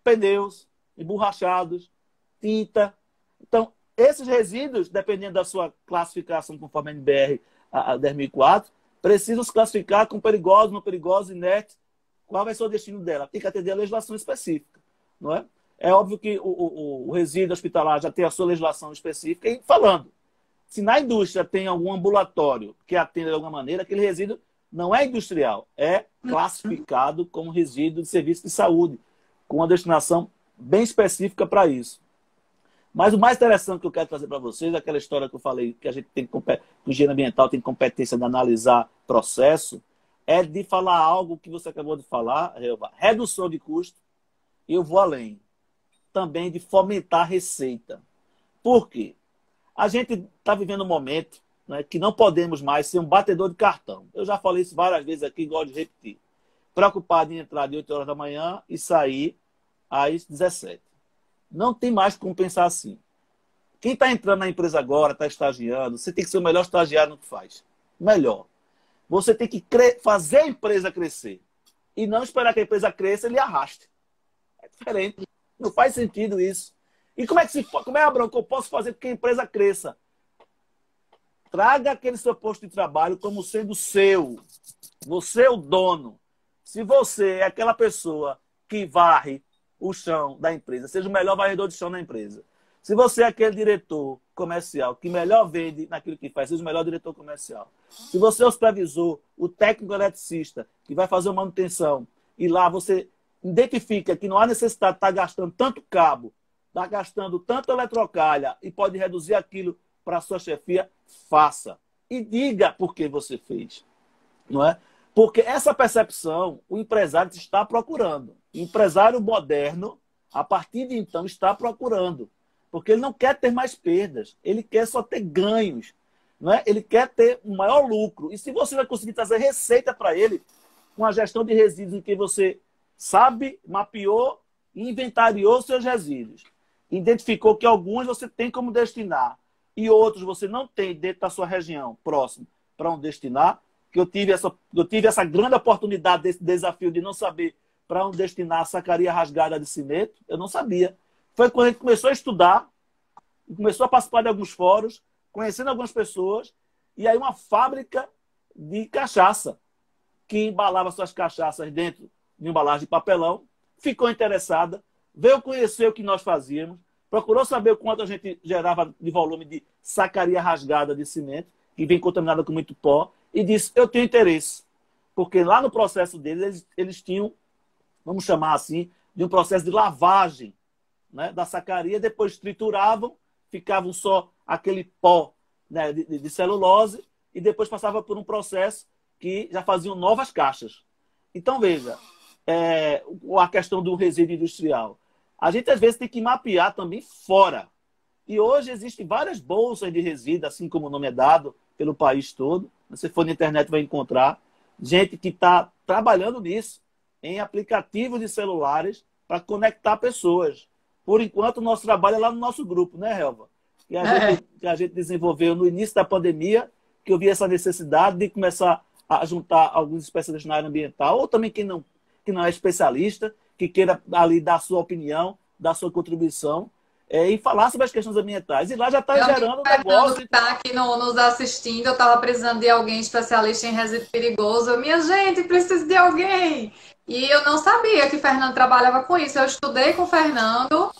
pneus emborrachados, tinta. Então, esses resíduos, dependendo da sua classificação conforme a NBR a 10.004, precisam se classificar com perigosos, não perigosos, inertes. Qual vai ser o destino dela? Tem que atender a legislação específica, não é? É óbvio que o resíduo hospitalar já tem a sua legislação específica. E falando, se na indústria tem algum ambulatório que atenda de alguma maneira, aquele resíduo não é industrial, é classificado como resíduo de serviço de saúde, com uma destinação bem específica para isso. Mas o mais interessante que eu quero trazer para vocês é aquela história que eu falei, que a gente tem que o engenheiro ambiental tem competência de analisar processo, é de falar algo que você acabou de falar, Relva, redução de custo, e eu vou além, também de fomentar receita. Por quê? A gente está vivendo um momento, né, que não podemos mais ser um batedor de cartão. Eu já falei isso várias vezes aqui, gosto de repetir. preocupado em entrar de 8 horas da manhã e sair às 17. Não tem mais como pensar assim. Quem está entrando na empresa agora, está estagiando, você tem que ser o melhor estagiário no que faz. Melhor. Você tem que fazer a empresa crescer. E não esperar que a empresa cresça e lhe arraste. É diferente. Não faz sentido isso. E como é, Abraão, que eu posso fazer com que a empresa cresça? Traga aquele seu posto de trabalho como sendo seu. Você é o dono. Se você é aquela pessoa que varre o chão da empresa, seja o melhor varredor de chão da empresa. Se você é aquele diretor comercial que melhor vende naquilo que faz, seja o melhor diretor comercial. Se você é o supervisor, o técnico eletricista que vai fazer uma manutenção e lá você identifica que não há necessidade de estar gastando tanto cabo, está gastando tanto eletrocalha e pode reduzir aquilo para a sua chefia, faça. E diga por que você fez. Não é? Porque essa percepção o empresário está procurando. O empresário moderno, a partir de então, está procurando. Porque ele não quer ter mais perdas. Ele quer só ter ganhos. Não é? Ele quer ter um maior lucro. E se você vai conseguir trazer receita para ele, com a gestão de resíduos em que você sabe, mapeou e inventariou seus resíduos. Identificou que alguns você tem como destinar e outros você não tem dentro da sua região próximo para onde destinar, que eu tive essa grande oportunidade desse desafio de não saber para onde destinar a sacaria rasgada de cimento, eu não sabia. Foi quando a gente começou a estudar, começou a participar de alguns fóruns, conhecendo algumas pessoas, e aí uma fábrica de cachaça, que embalava suas cachaças dentro de embalagem de papelão, ficou interessada, veio conhecer o que nós fazíamos, procurou saber o quanto a gente gerava de volume de sacaria rasgada de cimento, que vem contaminada com muito pó, e disse, eu tenho interesse. Porque lá no processo deles, eles tinham, vamos chamar assim, de um processo de lavagem, né, da sacaria, depois trituravam, ficavam só aquele pó, né, de celulose, e depois passava por um processo que já faziam novas caixas. Então, veja, a questão do resíduo industrial. A gente, às vezes, tem que mapear também fora. E hoje existem várias bolsas de resíduo, assim como o nome é dado, pelo país todo. Se você for na internet, vai encontrar gente que está trabalhando nisso, em aplicativos de celulares, para conectar pessoas. Por enquanto, o nosso trabalho é lá no nosso grupo, né, Helva? Que a gente desenvolveu no início da pandemia, que eu vi essa necessidade de começar a juntar alguns especialistas na área ambiental, ou também que não é especialista, que queira ali dar a sua opinião, dar a sua contribuição, e falar sobre as questões ambientais. E lá já está gerando um negócio. Que está aqui nos assistindo, eu estava precisando de alguém especialista em resíduo perigoso. Minha gente, preciso de alguém! E eu não sabia que o Fernando trabalhava com isso. Eu estudei com o Fernando.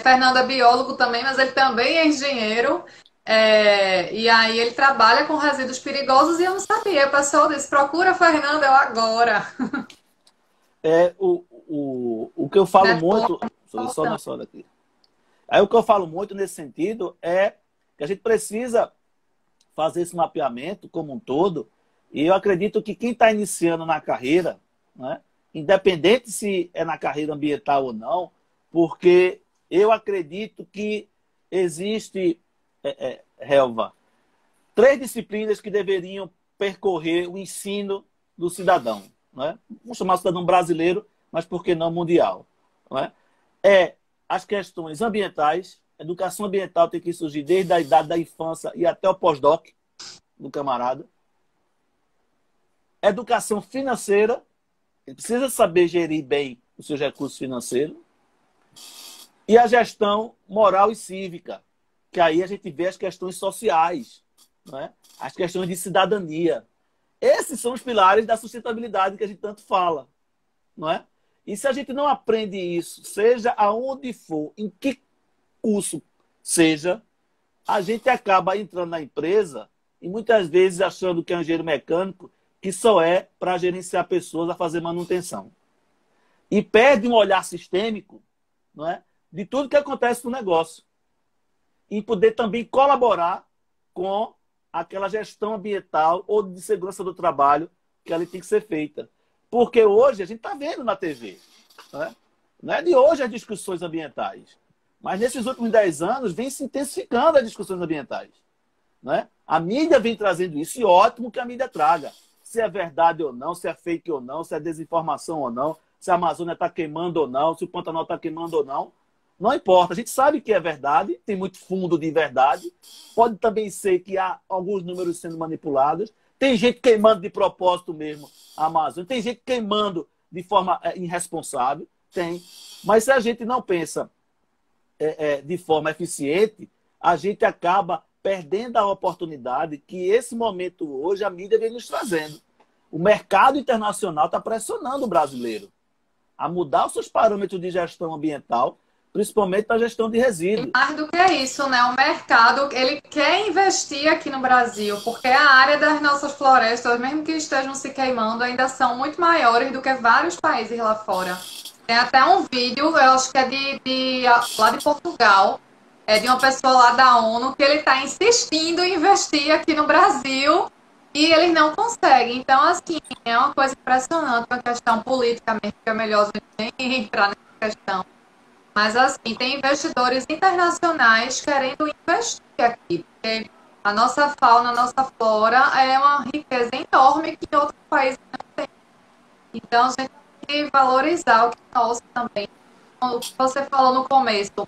Fernando é biólogo também, mas ele também é engenheiro. E aí ele trabalha com resíduos perigosos e eu não sabia. O pessoal disse, procura Fernando, eu agora. O que eu falo muito... Só na sola aqui. Aí o que eu falo muito nesse sentido é que a gente precisa fazer esse mapeamento como um todo, e eu acredito que quem está iniciando na carreira, né, independente se é na carreira ambiental ou não, porque eu acredito que existe, Helva, 3 disciplinas que deveriam percorrer o ensino do cidadão. Né? Vamos chamar o cidadão brasileiro, mas por que não mundial? Não é as questões ambientais. Educação ambiental tem que surgir desde a idade da infância e até o pós-doc do camarada. Educação financeira. Ele precisa saber gerir bem os seus recursos financeiros. E a gestão moral e cívica, que aí a gente vê as questões sociais, não é? As questões de cidadania. Esses são os pilares da sustentabilidade que a gente tanto fala, não é? E se a gente não aprende isso, seja aonde for, em que curso seja, a gente acaba entrando na empresa e muitas vezes achando que é um engenheiro mecânico que só é para gerenciar pessoas, a fazer manutenção. E perde um olhar sistêmico, não é, de tudo que acontece no negócio. E poder também colaborar com aquela gestão ambiental ou de segurança do trabalho que ali tem que ser feita. Porque hoje a gente está vendo na TV. Não é de hoje as discussões ambientais. Mas nesses últimos 10 anos vem se intensificando as discussões ambientais. Não é? A mídia vem trazendo isso e ótimo que a mídia traga. se é verdade ou não, se é fake ou não, se é desinformação ou não, se a Amazônia está queimando ou não, se o Pantanal está queimando ou não. Não importa. A gente sabe que é verdade, tem muito fundo de verdade. Pode também ser que há alguns números sendo manipulados. Tem gente queimando de propósito mesmo a Amazônia. Tem gente queimando de forma irresponsável. Tem. Mas se a gente não pensa de forma eficiente, a gente acaba perdendo a oportunidade que esse momento hoje a mídia vem nos trazendo. O mercado internacional está pressionando o brasileiro a mudar os seus parâmetros de gestão ambiental, principalmente na gestão de resíduos. E mais do que isso, né? O mercado, ele quer investir aqui no Brasil, porque a área das nossas florestas, mesmo que estejam se queimando, ainda são muito maiores do que vários países lá fora. Tem até um vídeo, eu acho que é lá de Portugal, de uma pessoa lá da ONU, que ele está insistindo em investir aqui no Brasil e eles não conseguem. Então, assim, é uma coisa impressionante, uma questão política mesmo, que é melhor a gente nem entrar nessa questão. Mas, assim, tem investidores internacionais querendo investir aqui, porque a nossa fauna, a nossa flora é uma riqueza enorme que outros países não têm. Então, a gente tem que valorizar o que é nosso também. O que você falou no começo,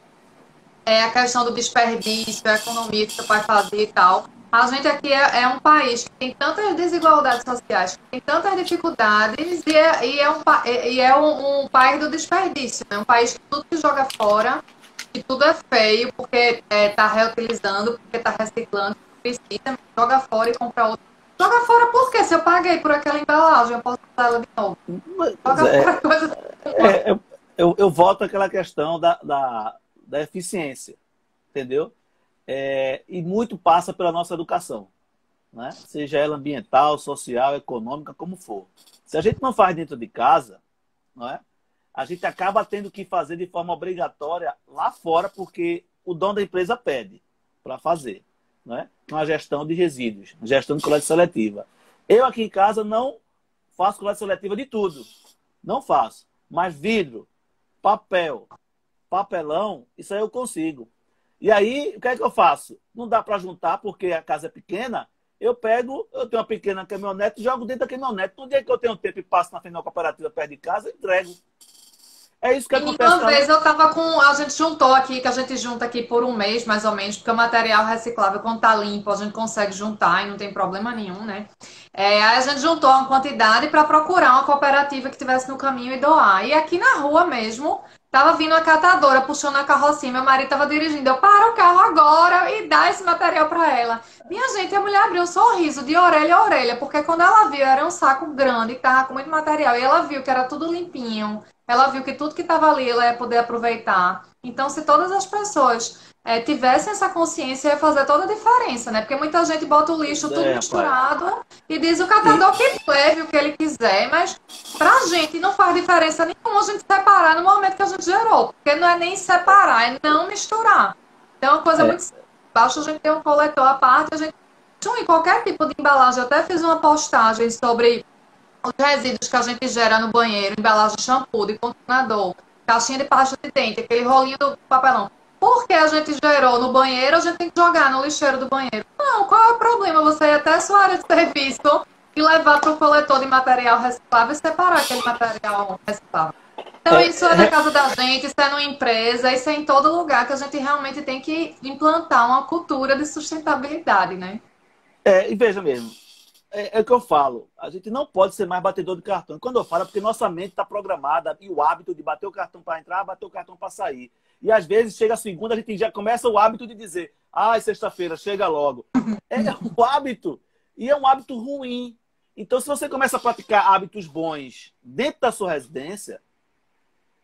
a questão do desperdício, a economia que você vai fazer e tal. A gente aqui é um país que tem tantas desigualdades sociais, que tem tantas dificuldades e é um país do desperdício. É um país que tudo que joga fora, que tudo é feio, porque está reutilizando, porque está reciclando, precisa, joga fora e compra outro. Joga fora por quê? Se eu paguei por aquela embalagem, eu posso usar ela de novo. Joga fora coisa... Eu volto àquela questão da eficiência, entendeu? E muito passa pela nossa educação, né? Seja ela ambiental, social, econômica, como for. Se a gente não faz dentro de casa, não é? A gente acaba tendo que fazer de forma obrigatória lá fora, porque o dono da empresa pede para fazer, não é? Uma gestão de resíduos, uma gestão de coleta seletiva. Eu aqui em casa não faço coleta seletiva de tudo, não faço. Mas vidro, papel, papelão, isso aí eu consigo. E aí, o que é que eu faço? Não dá para juntar, porque a casa é pequena. Eu tenho uma pequena caminhonete, jogo dentro da caminhonete. No dia que eu tenho tempo e passo na frente da cooperativa perto de casa, eu entrego. É isso que acontece. Uma vez eu tava com... A gente juntou aqui, que a gente junta aqui por um mês, mais ou menos, porque o material reciclável, quando tá limpo, a gente consegue juntar e não tem problema nenhum, né? Aí a gente juntou uma quantidade para procurar uma cooperativa que tivesse no caminho e doar. E aqui na rua mesmo, tava vindo a catadora puxando a carrocinha, meu marido tava dirigindo. Eu paro o carro agora e dá esse material para ela. Minha gente, a mulher abriu um sorriso de orelha a orelha, porque quando ela viu, era um saco grande, que tava com muito material, e ela viu que era tudo limpinho. Ela viu que tudo que estava ali ela ia poder aproveitar. Então, se todas as pessoas tivessem essa consciência, ia fazer toda a diferença, né? Porque muita gente bota o lixo tudo misturado e diz o catador que leve o que ele quiser, mas pra gente não faz diferença nenhuma a gente separar no momento que a gente gerou. Porque não é nem separar, é não misturar. Então, é uma coisa muito simples. Basta a gente ter um coletor à parte, a gente em qualquer tipo de embalagem. Eu até fiz uma postagem sobre os resíduos que a gente gera no banheiro, embalagem de shampoo, de condicionador, caixinha de pasta de dente, aquele rolinho do papelão. Por que a gente gerou no banheiro, a gente tem que jogar no lixeiro do banheiro? Não, qual é o problema? Você ir até a sua área de serviço e levar para o coletor de material reciclável e separar aquele material reciclável. Então, isso é na casa da gente, isso é numa empresa, isso é em todo lugar que a gente realmente tem que implantar uma cultura de sustentabilidade, né? E veja mesmo, é o que eu falo, a gente não pode ser mais batedor de cartão. Quando eu falo, é porque nossa mente está programada e o hábito de bater o cartão para entrar, bater o cartão para sair. E às vezes chega a segunda, a gente já começa o hábito de dizer, sexta-feira, chega logo. É um hábito, e é um hábito ruim. Então, se você começa a praticar hábitos bons dentro da sua residência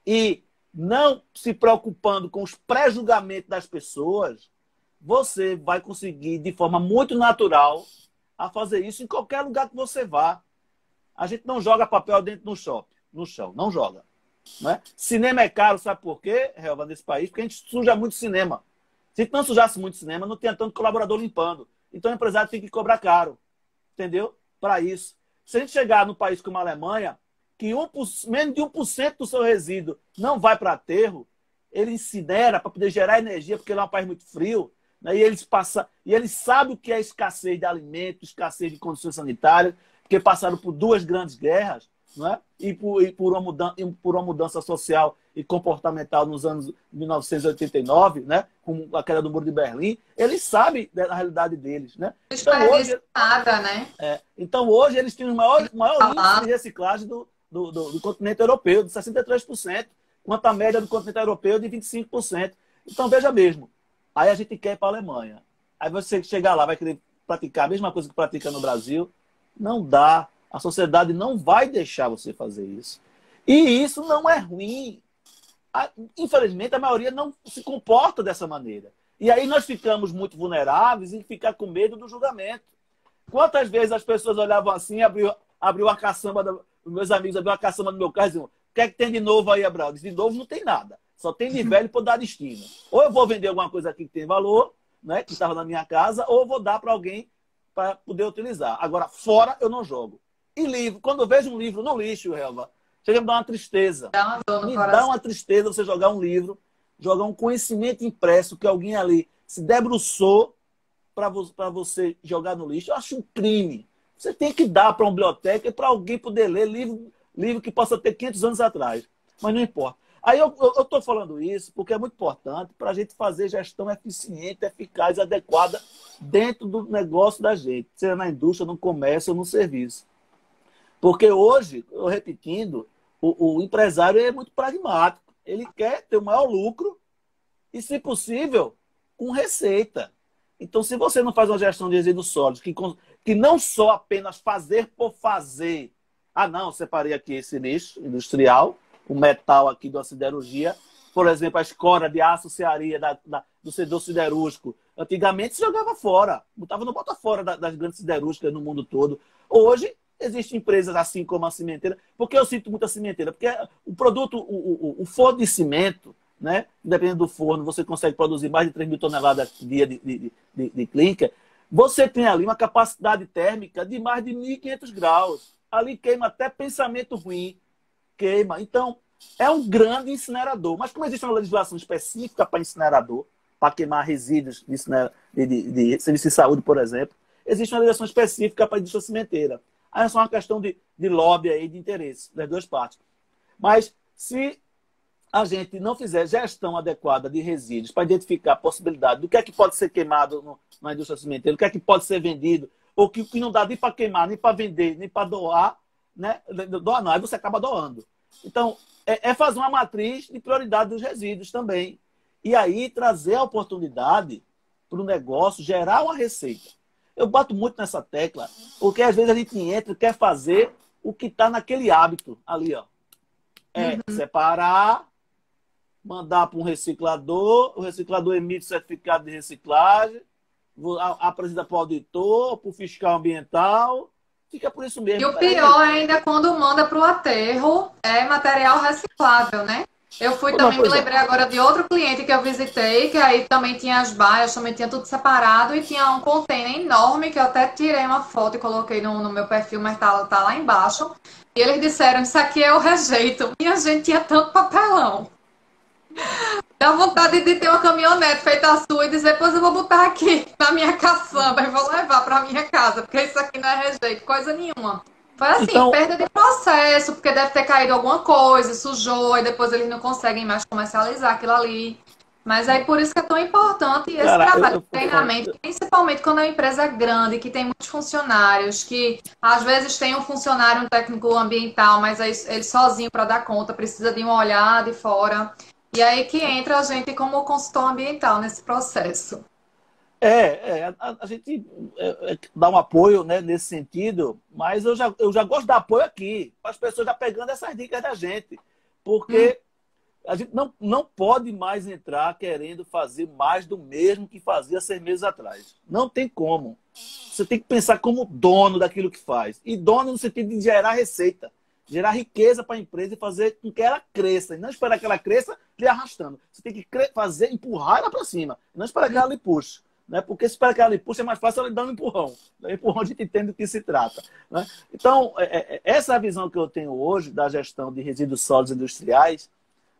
e não se preocupando com os pré-julgamentos das pessoas, você vai conseguir, de forma muito natural, a fazer isso em qualquer lugar que você vá. A gente não joga papel dentro no chão, não joga. Não é? Cinema é caro, sabe por quê, Helva, nesse país? Porque a gente suja muito cinema. Se a gente não sujasse muito cinema, não tinha tanto colaborador limpando. Então o empresário tem que cobrar caro. Entendeu? Para isso. Se a gente chegar num país como a Alemanha, que menos de 1% do seu resíduo não vai para aterro, ele incinera para poder gerar energia, porque ele é um país muito frio, né? E eles sabem o que é escassez de alimentos, escassez de condições sanitárias, porque passaram por duas grandes guerras, não é? Por uma mudança social e comportamental nos anos 1989, né? Com a queda do Muro de Berlim, eles sabem da realidade deles, né? Então hoje, nada, né? Então hoje eles têm o maior índice de reciclagem do continente europeu, de 63%, quanto a média do continente europeu de 25%. Então veja mesmo, aí a gente quer ir para a Alemanha. Aí você chegar lá, vai querer praticar a mesma coisa que pratica no Brasil, não dá. A sociedade não vai deixar você fazer isso. E isso não é ruim. Infelizmente, a maioria não se comporta dessa maneira. E aí nós ficamos muito vulneráveis e ficar com medo do julgamento. Quantas vezes as pessoas olhavam assim, abriu a caçamba, meus amigos abriu a caçamba do meu carro e diziam: o que é que tem de novo aí, Abraão? De novo não tem nada. Só tem de velho para dar destino. Ou eu vou vender alguma coisa aqui que tem valor, né, que estava na minha casa, ou eu vou dar para alguém para poder utilizar. Agora, fora eu não jogo. E livro, quando eu vejo um livro no lixo, Helva, chega a me dar uma tristeza. Me dá uma tristeza você jogar um livro, jogar um conhecimento impresso que alguém ali se debruçou para você jogar no lixo. Eu acho um crime. Você tem que dar para uma biblioteca e para alguém poder ler livro que possa ter 500 anos atrás. Mas não importa. Aí eu estou falando isso porque é muito importante para a gente fazer gestão eficiente, eficaz, adequada dentro do negócio da gente, seja na indústria, no comércio ou no serviço. Porque hoje, eu repetindo, o empresário é muito pragmático. Ele quer ter o maior lucro e, se possível, com receita. Então, se você não faz uma gestão de resíduos sólidos, que não só apenas fazer por fazer. Ah, não, separei aqui esse lixo industrial, o metal aqui da siderurgia, por exemplo, a escória de aço cearia do setor siderúrgico. Antigamente se jogava fora, não bota fora das grandes siderúrgicas no mundo todo. Hoje, existem empresas assim como a cimenteira. Por que eu sinto muito a cimenteira? Porque o produto, o forno de cimento, né? Dependendo do forno, você consegue produzir mais de 3 mil toneladas por dia de clinker. Você tem ali uma capacidade térmica de mais de 1.500 graus. Ali queima até pensamento ruim. Queima. Então, é um grande incinerador. Mas como existe uma legislação específica para incinerador, para queimar resíduos de serviço de saúde, por exemplo, existe uma legislação específica para a indústria cimenteira. Aí é só uma questão de lobby aí, de interesse das duas partes. Mas se a gente não fizer gestão adequada de resíduos para identificar a possibilidade do que é que pode ser queimado na indústria cimenteira, o que é que pode ser vendido, ou que não dá nem para queimar, nem para vender, nem para doar, né? Doar não, aí você acaba doando. Então, é fazer uma matriz de prioridade dos resíduos também. E aí trazer a oportunidade para o negócio, gerar uma receita. Eu bato muito nessa tecla, porque às vezes a gente entra e quer fazer o que está naquele hábito ali, ó. Separar, mandar para um reciclador, o reciclador emite certificado de reciclagem, apresenta para o auditor, para o fiscal ambiental, fica por isso mesmo. E o pior ainda quando manda para o aterro, é material reciclável, né? Eu também me lembrei agora de outro cliente que eu visitei, que aí também tinha as baias, também tinha tudo separado e tinha um container enorme, que eu até tirei uma foto e coloquei no meu perfil, mas tá lá embaixo. E eles disseram, isso aqui é o rejeito. E a gente tinha tanto papelão. Dá vontade de ter uma caminhonete feita a sua e dizer, pois eu vou botar aqui na minha caçamba e vou levar para minha casa, porque isso aqui não é rejeito, coisa nenhuma. Foi assim, então, perda de processo, porque deve ter caído alguma coisa, sujou, e depois eles não conseguem mais comercializar aquilo ali. Mas aí por isso que é tão importante esse trabalho de treinamento, principalmente quando é uma empresa grande, que tem muitos funcionários, que às vezes tem um funcionário, um técnico ambiental, mas aí ele sozinho para dar conta, precisa de um olhar de fora. E aí que entra a gente como consultor ambiental nesse processo. A gente dá um apoio, né, nesse sentido, mas eu já gosto de dar apoio aqui, para as pessoas já pegando essas dicas da gente, porque a gente não pode mais entrar querendo fazer mais do mesmo que fazia 6 meses atrás. Não tem como. Você tem que pensar como dono daquilo que faz. E dono no sentido de gerar receita, gerar riqueza para a empresa e fazer com que ela cresça. E não esperar que ela cresça lhe arrastando. Você tem que fazer, empurrar ela para cima. Não esperar que ela lhe puxe. Né? Porque se esperar que ela lhe puxe, é mais fácil ela lhe dar um empurrão. O empurrão a gente entende do que se trata. Né? Então, essa é a visão que eu tenho hoje da gestão de resíduos sólidos industriais.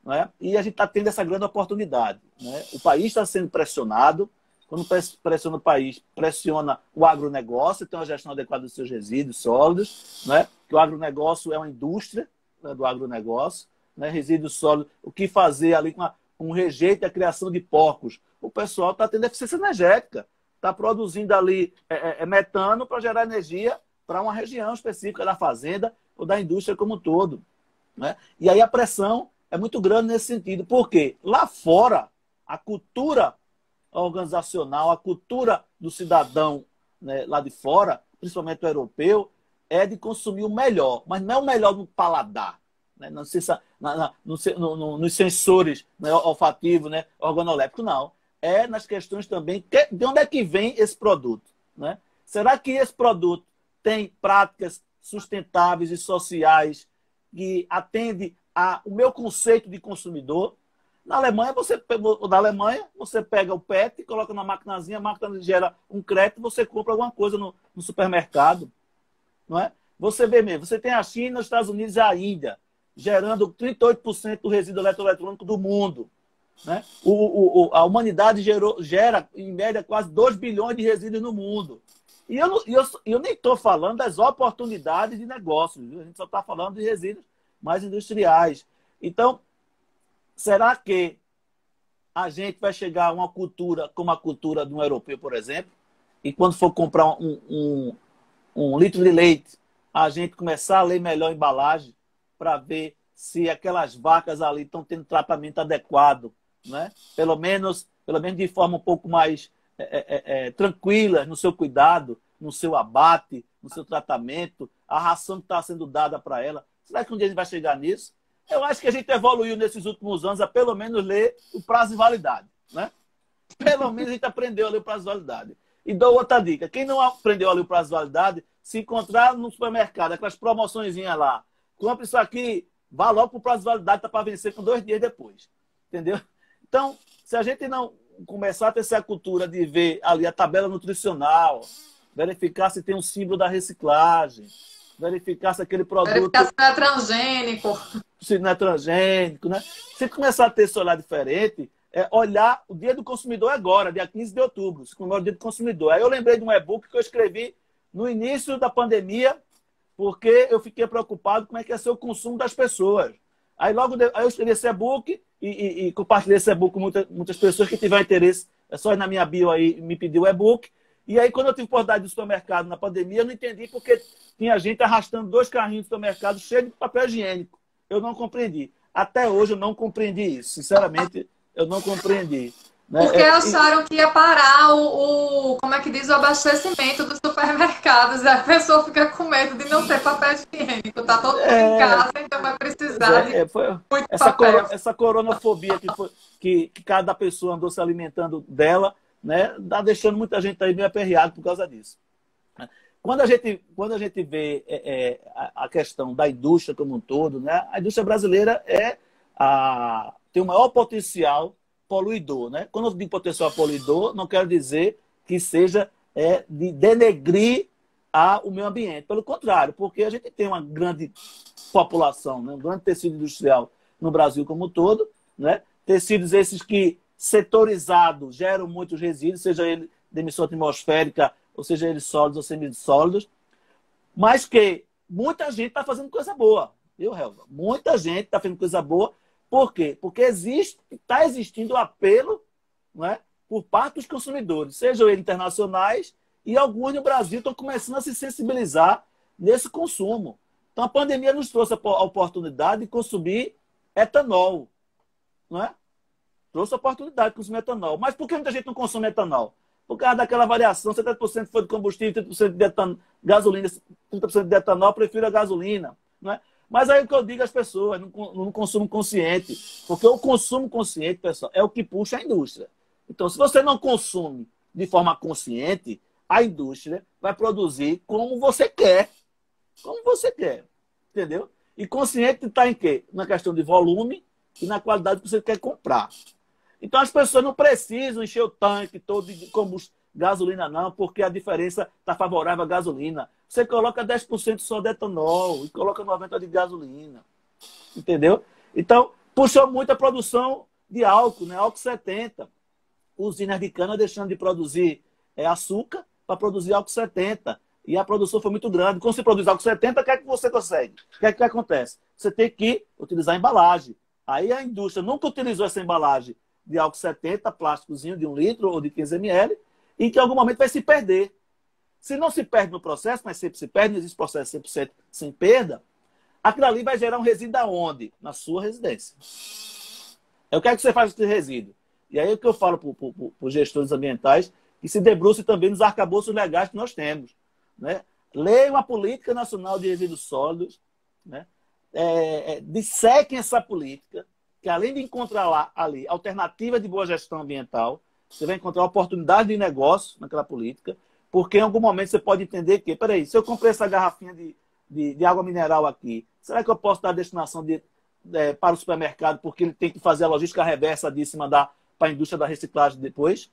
Né? E a gente está tendo essa grande oportunidade. Né? O país está sendo pressionado. Quando pressiona o país, pressiona o agronegócio, tem uma gestão adequada dos seus resíduos sólidos, né? Que o agronegócio é uma indústria, né, do agronegócio, né? Resíduos sólidos, o que fazer ali com o rejeito e a criação de porcos? O pessoal está tendo eficiência energética, está produzindo ali metano para gerar energia para uma região específica da fazenda ou da indústria como um todo, né? E aí a pressão é muito grande nesse sentido. Por quê? Lá fora, a cultura organizacional, a cultura do cidadão, né, lá de fora, principalmente o europeu, é de consumir o melhor, mas não é o melhor no paladar, né, nos sensores, né, olfativos, né, organolépticos, não. É nas questões também de onde é que vem esse produto, né? Será que esse produto tem práticas sustentáveis e sociais que atendem ao meu conceito de consumidor? Na Alemanha, você pega o PET, coloca na maquinazinha, a máquina gera um crédito, você compra alguma coisa no supermercado. Não é? Você vê mesmo, você tem a China, os Estados Unidos e a Índia, gerando 38% do resíduo eletroeletrônico do mundo. Né? A humanidade gera, em média, quase 2 bilhões de resíduos no mundo. E eu nem estou falando das oportunidades de negócios, viu? A gente só está falando de resíduos mais industriais. Então, será que a gente vai chegar a uma cultura como a cultura de um europeu, por exemplo, e quando for comprar um litro de leite, a gente começar a ler melhor a embalagem para ver se aquelas vacas ali estão tendo tratamento adequado, né? Pelo menos de forma um pouco mais tranquila no seu cuidado, no seu abate, no seu tratamento, a ração que está sendo dada para ela. Será que um dia a gente vai chegar nisso? Eu acho que a gente evoluiu nesses últimos anos a pelo menos ler o prazo de validade, né? Pelo menos a gente aprendeu a ler o prazo de validade. E dou outra dica. Quem não aprendeu a ler o prazo de validade, se encontrar no supermercado, aquelas promoçõezinhas lá, compre isso aqui, vá logo para o prazo de validade, está para vencer com 2 dias depois. Entendeu? Então, se a gente não começar a ter essa cultura de ver ali a tabela nutricional, verificar se tem um símbolo da reciclagem, verificar se aquele produto... Verificar se não é transgênico. Se não é transgênico, né? Se começar a ter esse olhar diferente, olhar o Dia do Consumidor agora, dia 15 de outubro, se comemora o Dia do Consumidor. Aí eu lembrei de um e-book que eu escrevi no início da pandemia, porque eu fiquei preocupado com como é que ia ser o consumo das pessoas. Aí aí eu escrevi esse e-book e compartilhei esse e-book com muitas pessoas que tiveram interesse. É só ir na minha bio aí me pedir o e-book. E aí, quando eu tive oportunidade do supermercado na pandemia, eu não entendi porque tinha gente arrastando 2 carrinhos do supermercado cheios de papel higiênico. Eu não compreendi. Até hoje eu não compreendi isso. Sinceramente, eu não compreendi. Né? Porque acharam que ia parar como é que diz, o abastecimento dos supermercados. A pessoa fica com medo de não ter papel higiênico. Está todo mundo em casa, então vai precisar de muito papel. Essa coronafobia que cada pessoa andou se alimentando dela, né, está deixando muita gente aí meio aperreado por causa disso. Quando a gente vê a questão da indústria como um todo, né, a indústria brasileira tem o maior potencial poluidor. Né? Quando eu digo potencial poluidor, não quero dizer que seja de denegrir o meio ambiente. Pelo contrário, porque a gente tem uma grande população, né, um grande tecido industrial no Brasil como um todo, né? Tecidos esses que setorizados geram muitos resíduos, seja ele de emissão atmosférica, ou seja eles sólidos ou semissólidos, mas que muita gente está fazendo coisa boa, viu, Helva? Muita gente está fazendo coisa boa. Por quê? Porque está existindo apelo, né, por parte dos consumidores, sejam eles internacionais, e alguns no Brasil estão começando a se sensibilizar nesse consumo. Então a pandemia nos trouxe a oportunidade de consumir etanol, não é? Trouxe a oportunidade de consumir etanol. Mas por que muita gente não consome etanol? Por causa daquela variação, 70% foi de combustível, 30% de gasolina, 30% de etanol, eu prefiro a gasolina. Não é? Mas aí o que eu digo às pessoas, no consumo consciente. Porque o consumo consciente, pessoal, é o que puxa a indústria. Então, se você não consome de forma consciente, a indústria vai produzir como você quer. Como você quer. Entendeu? E consciente está em quê? Na questão de volume e na qualidade que você quer comprar. Então as pessoas não precisam encher o tanque todo de gasolina, não, porque a diferença está favorável à gasolina. Você coloca 10% só de etanol e coloca 90% de gasolina. Entendeu? Então, puxou muito a produção de álcool, né? Álcool 70. usinas de cana deixando de produzir açúcar para produzir álcool 70. E a produção foi muito grande. Quando você produz álcool 70, o que é que você consegue? O que é que acontece? Você tem que utilizar embalagem. Aí a indústria nunca utilizou essa embalagem de álcool 70, plásticozinho de 1 litro ou de 15 ml, e que em algum momento vai se perder. Se não se perde no processo, mas sempre se perde, não existe processo 100% sem perda, aquilo ali vai gerar um resíduo aonde? Na sua residência. O que é que você faz com esse resíduo? E aí é o que eu falo para os gestores ambientais, que se debrucem também nos arcabouços legais que nós temos. Né? Leiam a Política Nacional de Resíduos Sólidos, né? Dissequem essa política, que além de encontrar lá, ali alternativa de boa gestão ambiental, você vai encontrar oportunidade de negócio naquela política, porque em algum momento você pode entender que, peraí, se eu comprei essa garrafinha de água mineral aqui, será que eu posso dar a destinação para o supermercado, porque ele tem que fazer a logística reversa disso e mandar para a indústria da reciclagem depois?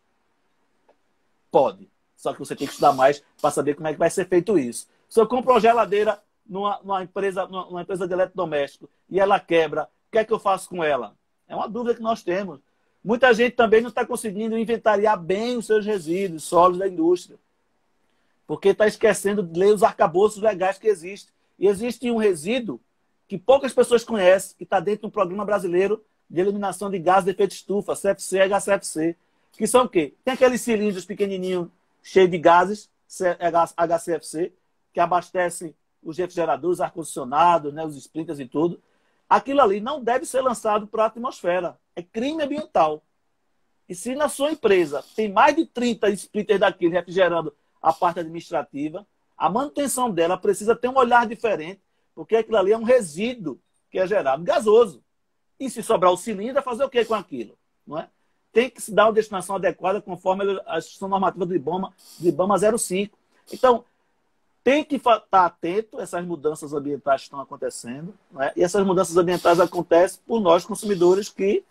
Pode. Só que você tem que estudar mais para saber como é que vai ser feito isso. Se eu compro uma geladeira numa empresa de eletrodoméstico e ela quebra, o que é que eu faço com ela? É uma dúvida que nós temos. Muita gente também não está conseguindo inventariar bem os seus resíduos sólidos da indústria, porque está esquecendo de ler os arcabouços legais que existem. E existe um resíduo que poucas pessoas conhecem, que está dentro do Programa Brasileiro de Eliminação de Gases de Efeito Estufa, CFC e HCFC, que são o quê? Tem aqueles cilindros pequenininhos cheios de gases, HCFC, que abastecem os refrigeradores, ar-condicionado, né, os splinters e tudo. Aquilo ali não deve ser lançado para a atmosfera. É crime ambiental. E se na sua empresa tem mais de 30 splinters daquele refrigerando a parte administrativa, a manutenção dela precisa ter um olhar diferente, porque aquilo ali é um resíduo que é gerado gasoso. E se sobrar o cilindro, fazer o que com aquilo? Não é? Tem que se dar uma destinação adequada conforme a instrução normativa do IBAMA 05. Então, tem que estar atento a essas mudanças ambientais que estão acontecendo. Né? E essas mudanças ambientais acontecem por nós, consumidores, que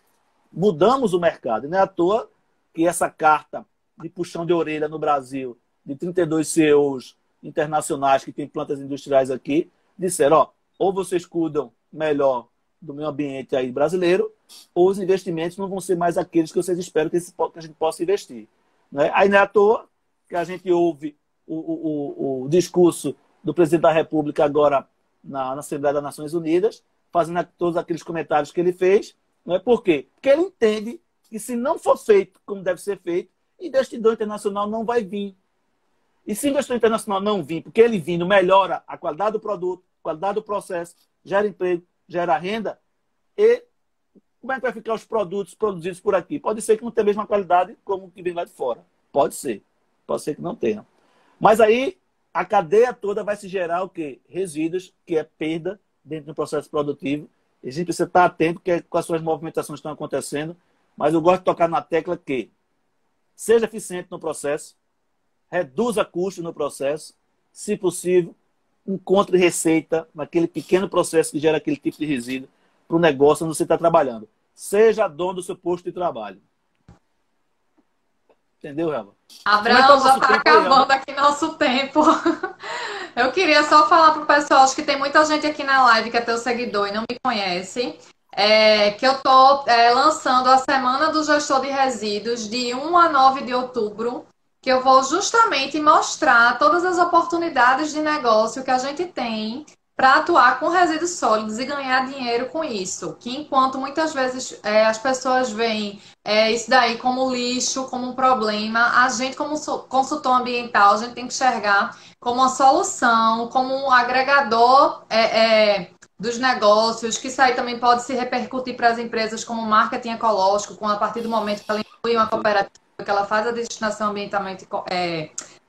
mudamos o mercado. E não é à toa que essa carta de puxão de orelha no Brasil, de 32 CEOs internacionais que têm plantas industriais aqui, disseram, ou vocês cuidam melhor do meio ambiente aí brasileiro, ou os investimentos não vão ser mais aqueles que vocês esperam que a gente possa investir. Né? Aí não é à toa que a gente ouve o discurso do presidente da República agora na Assembleia das Nações Unidas, fazendo todos aqueles comentários que ele fez. Não é? Por quê? Porque ele entende que se não for feito como deve ser feito, investidor internacional não vai vir. E se o investidor internacional não vir, porque ele vindo melhora a qualidade do produto, a qualidade do processo, gera emprego, gera renda, e como é que vai ficar os produtos produzidos por aqui? Pode ser que não tenha a mesma qualidade como o que vem lá de fora. Pode ser que não tenha. Mas aí a cadeia toda vai se gerar o quê? Resíduos, que é perda dentro do processo produtivo. E a gente precisa estar atento com as suas movimentações que estão acontecendo. Mas eu gosto de tocar na tecla que seja eficiente no processo, reduza custo no processo, se possível, encontre receita naquele pequeno processo que gera aquele tipo de resíduo para o negócio onde você está trabalhando. Seja dono do seu posto de trabalho. Entendeu, Helva? Abraão, já está acabando aqui nosso tempo. Eu queria só falar para o pessoal, acho que tem muita gente aqui na live que é teu seguidor e não me conhece, que eu estou lançando a Semana do Gestor de Resíduos de 1 a 9 de outubro, que eu vou justamente mostrar todas as oportunidades de negócio que a gente tem para atuar com resíduos sólidos e ganhar dinheiro com isso. Que enquanto muitas vezes as pessoas veem isso daí como lixo, como um problema, a gente como consultor ambiental, a gente tem que enxergar como uma solução, como um agregador dos negócios, que isso aí também pode se repercutir para as empresas como marketing ecológico, a partir do momento que ela inclui uma cooperativa, que ela faz a destinação ambientalmente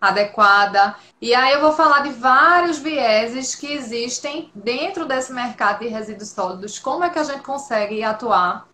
adequada. E aí eu vou falar de vários vieses que existem dentro desse mercado de resíduos sólidos, como é que a gente consegue atuar.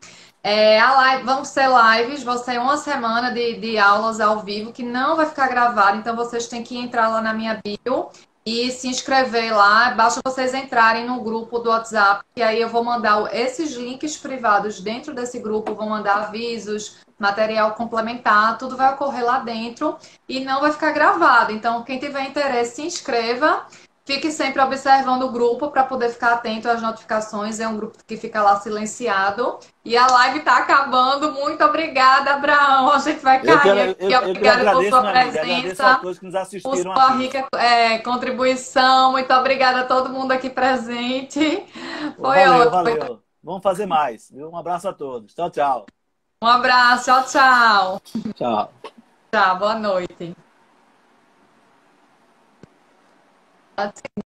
Vão ser lives, vão ser uma semana de aulas ao vivo, que não vai ficar gravado, então vocês têm que entrar lá na minha bio e se inscrever lá. Basta vocês entrarem no grupo do WhatsApp, e aí eu vou mandar esses links privados dentro desse grupo, vou mandar avisos, material complementar, tudo vai ocorrer lá dentro e não vai ficar gravado. Então, quem tiver interesse, se inscreva. Fique sempre observando o grupo para poder ficar atento às notificações. É um grupo que fica lá silenciado. E a live está acabando. Muito obrigada, Abraão. A gente vai cair aqui. Eu que lhe Obrigada por agradeço, sua minha amiga. Agradeço a presença, todos que nos por assistiram sua aqui. rica contribuição. Muito obrigada a todo mundo aqui presente. Foi Valeu, ótimo. valeu. Vamos fazer mais. Viu? Um abraço a todos. Tchau, tchau. Um abraço. Tchau, tchau. Tchau. Tchau, boa noite.